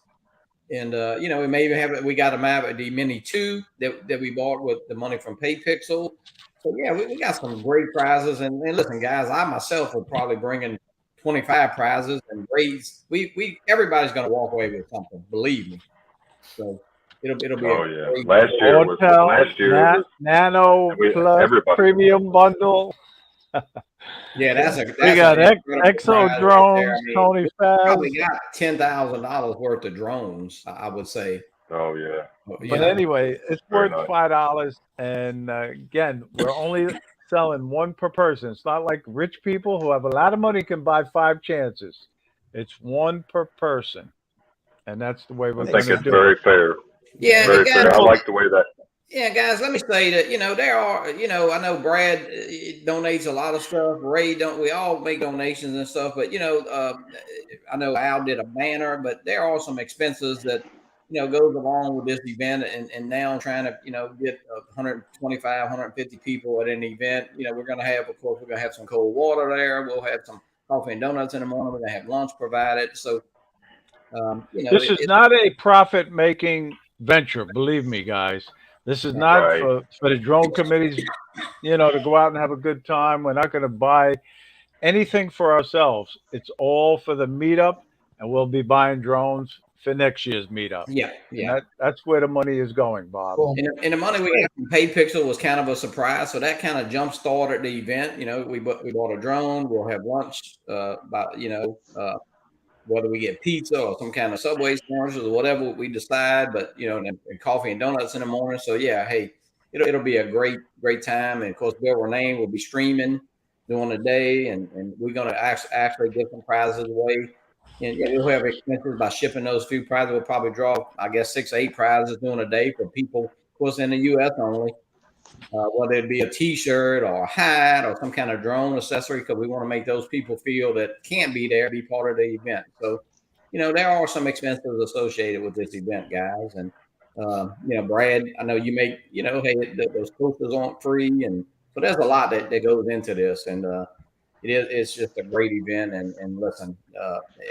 And, we may even we got a map at the Mini 2 that we bought with the money from PayPixel. So, yeah, we got some great prizes. And listen, guys, I myself would probably bring in 25 prizes and raise. Everybody's going to walk away with something, believe me. So it'll be Oh a yeah. great. Last year it was Nano Plus everybody. Premium Bundle. Yeah, that's We a got incredible Exo prize right there. drones, I mean, Tony we Faz. probably got $10,000 worth of drones. I would say. Oh yeah. But anyway, it's Very worth nice. $5. And again, we're only selling one per person. It's not like rich people who have a lot of money can buy 5 chances. It's one per person, and that's the way we're I going think to it's do very it. fair. Yeah, Very guys, fair. I like the way that. yeah, guys. Let me say that there are I know Brad donates a lot of stuff. Ray don't. We all make donations and stuff, but I know Al did a banner, but there are some expenses that goes along with this event, and now trying to get 125, 150 people at an event. We're going to have, of course, we're going to have some cold water there. We'll have some coffee and donuts in the morning. We're going to have lunch provided. So This is not a profit making venture, believe me, guys. This is not Right. for the drone committees, to go out and have a good time. We're not going to buy anything for ourselves. It's all for the meetup, and we'll be buying drones for next year's meetup. yeah. And that's where the money is going, Bob. Cool. And the money we got from PayPixel was kind of a surprise, so that kind of jump started the event. We bought a drone. We'll have lunch, whether we get pizza or some kind of Subway sandwiches or whatever we decide. But and coffee and donuts in the morning. So yeah, hey, it'll be a great time. And of course, Bill Renee will be streaming during the day, and we're gonna actually give some prizes away. And yeah, we'll have expenses by shipping those few prizes. We'll probably draw, I guess, 6 or 8 prizes during a day for people, of course, in the U.S. only. Whether it be a T-shirt or a hat or some kind of drone accessory, because we want to make those people feel that can't be there, be part of the event. So, there are some expenses associated with this event, guys. And Brad, I know you make, hey, those posters aren't free, and so there's a lot that goes into this, and it's just a great event. And listen,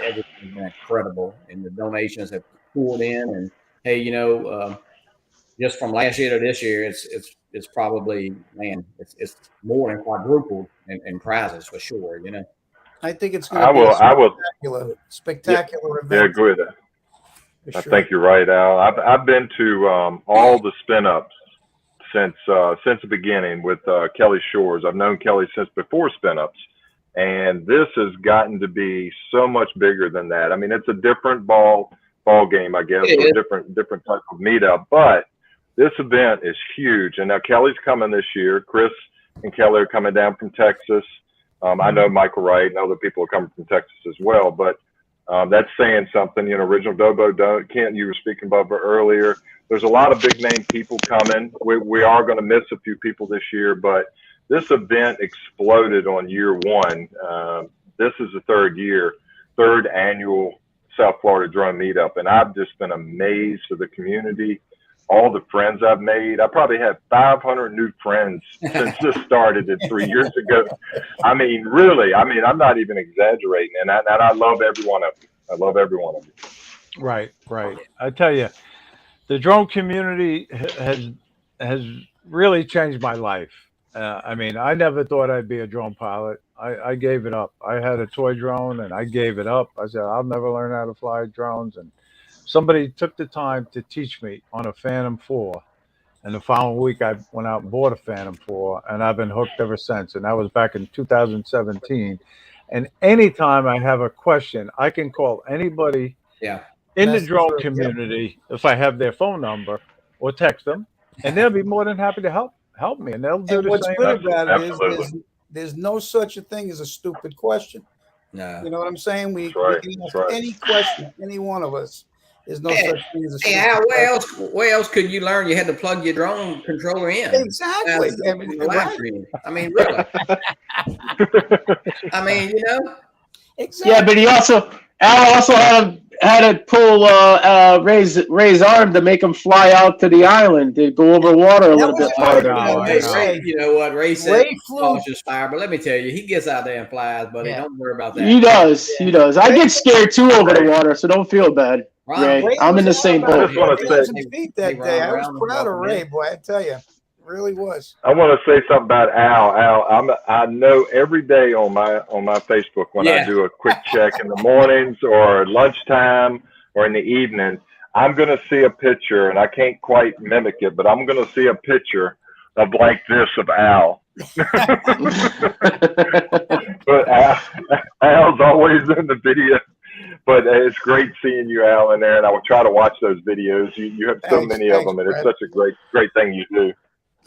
everything's been incredible, and the donations have poured in, and hey, just from last year to this year, it's probably, man, it's more than quadrupled in prizes for sure. I think it's going I to be will. spectacular Yeah, event. good. For I sure. think you're right, Al. I've been to all the spin ups since the beginning with Kelly Shores. I've known Kelly since before spin ups, And this has gotten to be so much bigger than that. I mean, it's a different ball game, I guess, or different type of meetup. But this event is huge. And now Kelly's coming this year. Chris and Kelly are coming down from Texas. I know Michael Wright and other people are coming from Texas as well. But that's saying something. You know, Original Dobo, Kent, you were speaking about earlier. There's a lot of big name people coming. We are going to miss a few people this year, but this event exploded on year one. This is the third annual South Florida Drone Meetup, and I've just been amazed with the community, all the friends I've made. I probably had 500 new friends since this started 3 years ago. I mean, really, I'm not even exaggerating, and I love every one of you. I love every one of you. Right. I tell you, the drone community has really changed my life. I mean, I never thought I'd be a drone pilot. I gave it up. I had a toy drone and I gave it up. I said, I'll never learn how to fly drones. And somebody took the time to teach me on a Phantom 4. And the following week, I went out and bought a Phantom 4, and I've been hooked ever since. And that was back in 2017. And anytime I have a question, I can call anybody in the drone community if I have their phone number or text them, and they'll be more than happy to help me, and they'll do the what's same. good about it is there's no such a thing as a stupid question. No. You know what I'm saying? We right. can ask any question, any one of us. There's no such thing as a stupid Al, question. where else could you learn? You had to plug your drone controller in. Exactly. Right. I mean, really. I mean, you know. Exactly. Yeah, but Al also had to pull Ray's arm to make him fly out to the island to go over water a little bit farther. You know what Ray said? Cautious fire, but let me tell you, he gets out there and flies, buddy. Don't worry about that. He does. I get scared too over the water, so don't feel bad. Ray, I'm in the same boat. That day, I was proud of Ray, boy. I tell you. Really was. I want to say something about Al. Al, I know every day on my Facebook when I do a quick check in the mornings or lunchtime or in the evening, I'm going to see a picture, and I can't quite mimic it, but I'm going to see a picture of like this of Al. But Al's always in the video. But it's great seeing you, Al, in there, and I will try to watch those videos. You have so many of them, and it's such a great thing you do.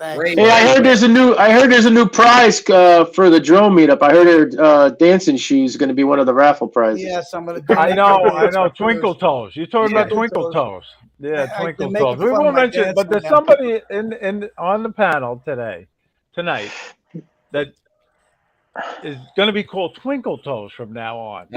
Hey, I heard there's a new prize for the drone meetup. I heard dancing shoes going to be one of the raffle prizes. Yes, I'm going to. I know. Twinkle Toes. You're talking about Twinkle Toes. Yeah, Twinkle Toes. We won't mention, but there's somebody in on the panel tonight, that is going to be called Twinkle Toes from now on.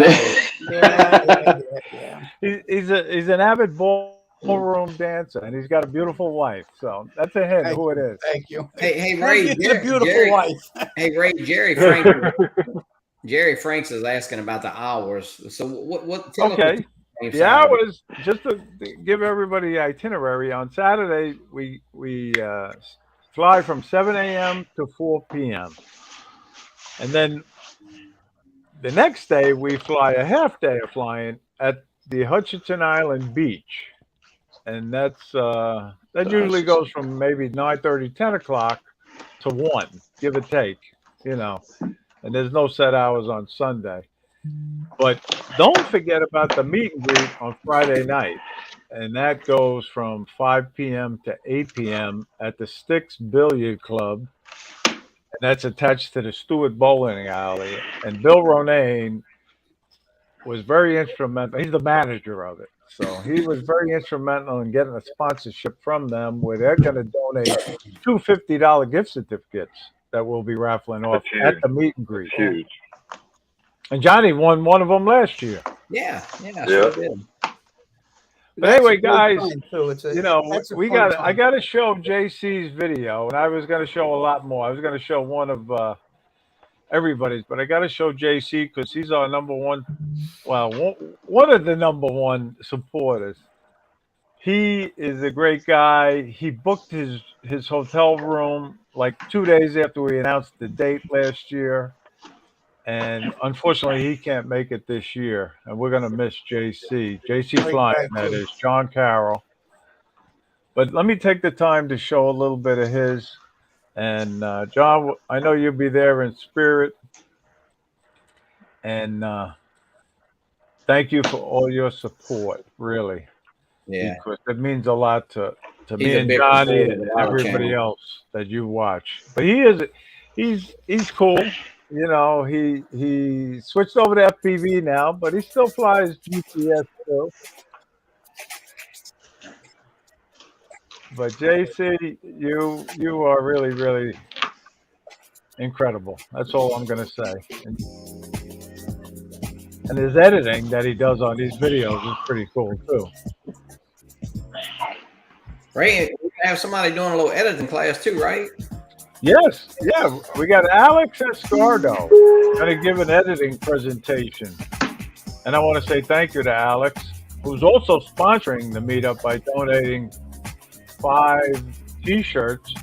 He's an avid ballroom dancer, and he's got a beautiful wife. So that's a hint who it is. Thank you. Hey, Ray, a beautiful wife. Hey, Ray, Jerry Franks is asking about the hours. So what? Okay. The hours, just to give everybody the itinerary. On Saturday, we fly from 7 a.m. to 4 p.m. And then the next day, we fly a half day of flying at the Hutchinson Island Beach. And that usually goes from maybe 9:30, 10 o'clock to 1, give or take, you know. And there's no set hours on Sunday. But don't forget about the meet and greet on Friday night. And that goes from 5 p.m. to 8 p.m. at the Sticks Billiard Club. And that's attached to the Stewart Bowling Alley. And Bill Ronayne was very instrumental. He's the manager of it. So he was very instrumental in getting a sponsorship from them where they're going to donate two $50 gift certificates that we'll be raffling off at the meet and greet. That's huge. And Johnny won one of them last year. Yeah. Sure did. But anyway, guys, I got to show JC's video, and I was going to show a lot more. I was going to show one of everybody's, but I got to show JC because he's our number one. Well, one of the number one supporters. He is a great guy. He booked his hotel room like 2 days after we announced the date last year. And unfortunately, he can't make it this year. And we're going to miss JC. JC Flying, that is, John Carroll. But let me take the time to show a little bit of his. And John, I know you'll be there in spirit. And thank you for all your support, really, Yeah, because it means a lot to he's me a and big Johnny supporter of and our everybody channel. else that you watch. But he's cool. You know, he switched over to FPV now, but he still flies GPS too. But JC, you are really incredible. That's all I'm gonna say. And his editing that he does on these videos is pretty cool too. Right? We have somebody doing a little editing class too, right? Yes, yeah, we got Alex Escardo going to give an editing presentation. And I want to say thank you to Alex, who's also sponsoring the meetup by donating 5 t-shirts.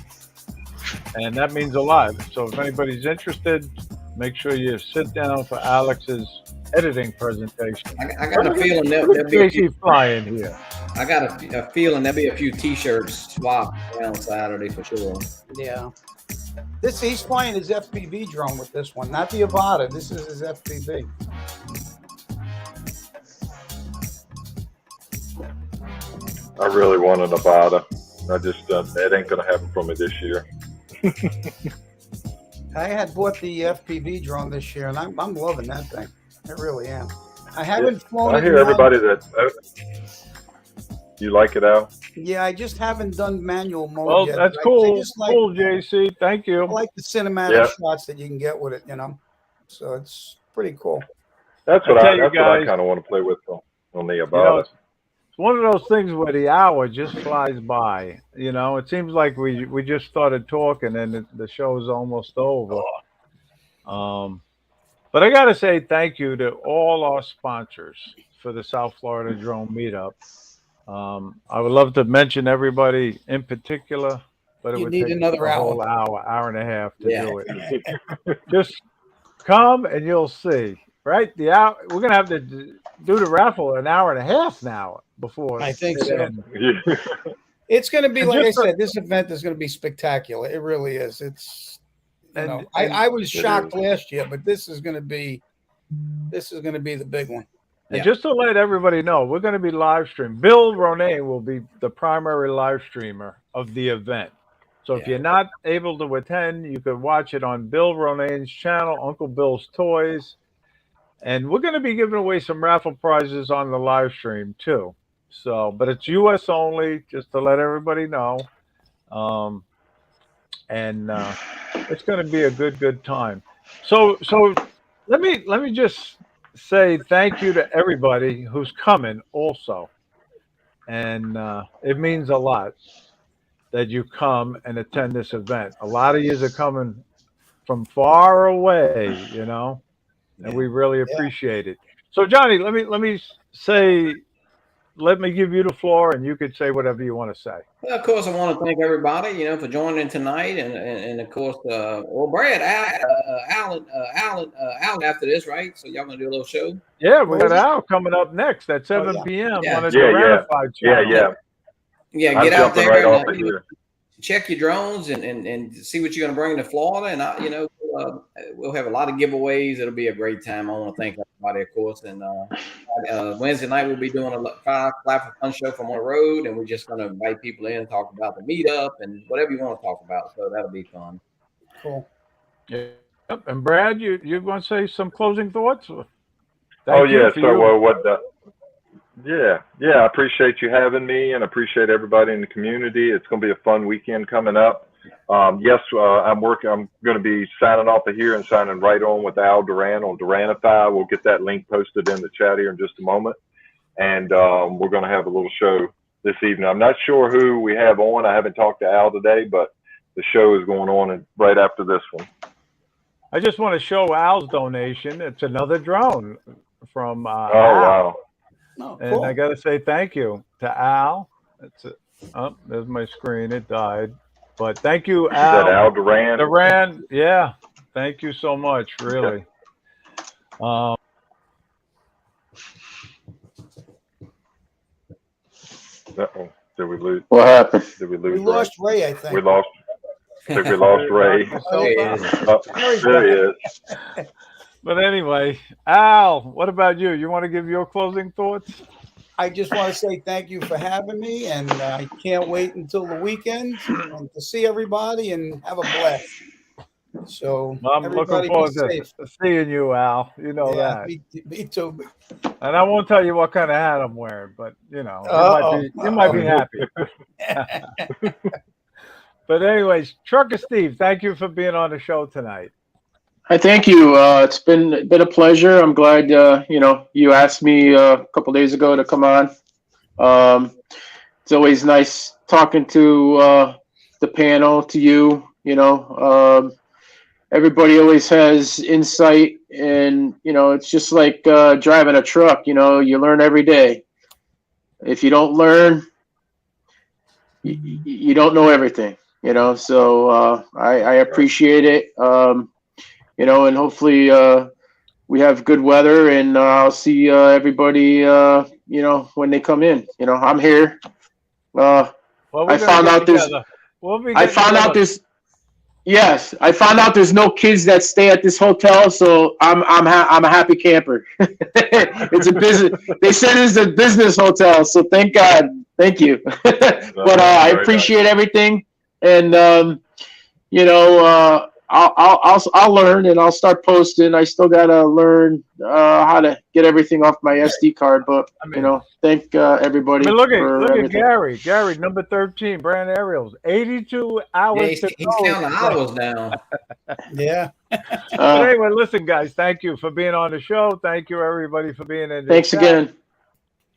And that means a lot. So if anybody's interested, make sure you sit down for Alex's editing presentation. I got a feeling there'll Look at be a few, JC flying here. I got a feeling there'll be a few T-shirts swapped around Saturday for sure. Yeah. He's flying his FPV drone with this one, not the Avata. This is his FPV. I really want an Avata. I just that ain't gonna happen for me this year. I had bought the FPV drone this year, and I'm loving that thing. I really am. I haven't flown it. I hear everybody that you like it, Al. Yeah, I just haven't done manual mode Well, yet. that's I cool. just like, Cool, JC. Thank you. I like the cinematic shots that you can get with it, you know. So it's pretty cool. That's what I guys, kind of want to play with on the Avata. You know, it's one of those things where the hour just flies by. You know, it seems like we just started talking and the show's almost over. But I got to say thank you to all our sponsors for the South Florida Drone Meetup. I would love to mention everybody in particular, but it would take another a whole hour and a half to do it. Just come and you'll see. Right? We're gonna have to do the raffle an hour and a half now before. I think so. It's going to be, like I said, this event is going to be spectacular. It really is. It's, you know, I was shocked last year, but this is going to be the big one. And just to let everybody know, we're going to be live streaming. Bill Ronayne will be the primary live streamer of the event. So if you're not able to attend, you can watch it on Bill Ronayne's channel, Uncle Bill's Toys. And we're going to be giving away some raffle prizes on the live stream too. So, but it's US only, just to let everybody know. It's going to be a good time. So let me just say thank you to everybody who's coming also. And it means a lot that you come and attend this event. A lot of you are coming from far away, you know. And we really appreciate it. So, Johnny, let me give you the floor, and you could say whatever you want to say. Well, of course, I want to thank everybody, you know, for joining tonight, and of course, Brad, Alan, after this, right? So y'all gonna do a little show? Yeah, we got Al coming up next at 7 p.m. on his Ratified channel. Yeah, get out there and check your drones and see what you're going to bring to Florida. And, we'll have a lot of giveaways. It'll be a great time. I want to thank everybody, of course. And Wednesday night, we'll be doing a Fly for Fun show from on the road. And we're just going to invite people in and talk about the meetup and whatever you want to talk about. So that'll be fun. Cool. Yep. And Brad, you're going to say some closing thoughts? I appreciate you having me and appreciate everybody in the community. It's going to be a fun weekend coming up. I'm going to be signing off of here and signing right on with Al Duran on Duranify. We'll get that link posted in the chat here in just a moment. And we're going to have a little show this evening. I'm not sure who we have on. I haven't talked to Al today, but the show is going on right after this one. I just want to show Al's donation. It's another drone from Al. Wow. Oh, and cool. I got to say thank you to Al. There's my screen. It died. But thank you, Al. Is that Al Duran? Duran, yeah. Thank you so much, really. Uh-oh. Did we lose? What happened? Did we lose? We lost Ray, I think. We lost Ray. There he is. There he is. But anyway, Al, what about you? You want to give your closing thoughts? I just want to say thank you for having me, and I can't wait until the weekend and to see everybody and have a blast. So Well, I'm looking everybody be forward to safe. seeing you, Al. You know Yeah, that. me too. And I won't tell you what kind of hat I'm wearing, but you know, Uh-oh. you might be happy. But anyways, Trucker Steve, thank you for being on the show tonight. I thank you. It's been a pleasure. I'm glad you asked me a couple days ago to come on. It's always nice talking to the panel, to you. Everybody always has insight, and it's just like driving a truck. You learn every day. If you don't learn, you don't know everything. So I appreciate it. And hopefully we have good weather, and I'll see everybody, when they come in. I'm here. Well, we're I gonna found get out there's. together. We'll be I getting found out together. there's. Yes, I found out there's no kids that stay at this hotel, so I'm a happy camper. It's a business. They said it's a business hotel, so thank God. Thank you. But I Very appreciate nice. everything, and I'll learn, and I'll start posting. I still gotta learn how to get everything off my SD card, but I mean, thank everybody look for at everything. Gary. Gary, number 13, brand aerials. 82 Yeah, hours to he's go. counting hours down. Yeah. But anyway, listen, guys, thank you for being on the show. Thank you, everybody, for being in the Thanks chat. again.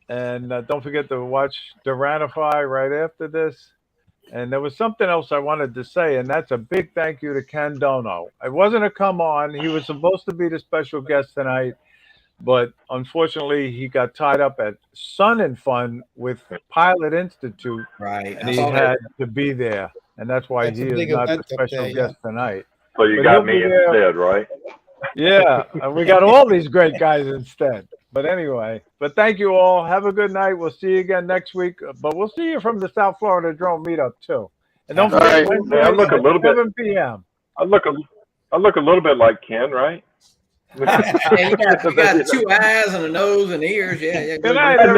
And don't forget to watch Duranify right after this. And there was something else I wanted to say, and that's a big thank you to Ken Dono. It wasn't a come on. He was supposed to be the special guest tonight, but unfortunately, he got tied up at Sun and Fun with Pilot Institute, Right. and I he saw that. had to be there. And that's why That's he a is big not the event up special there. Yeah. guest tonight. So you But he'll got be me there. instead, right? Yeah, and we got all these great guys instead. But anyway, but thank you all. Have a good night. We'll see you again next week. But we'll see you from the South Florida Drone Meetup too. And don't All forget right. Hey, I Wednesdays look a at little bit. 7 p.m. I look a little bit like Ken, right? Yeah, you got two eyes and a nose and ears. Yeah, yeah. Good Good. night, everybody.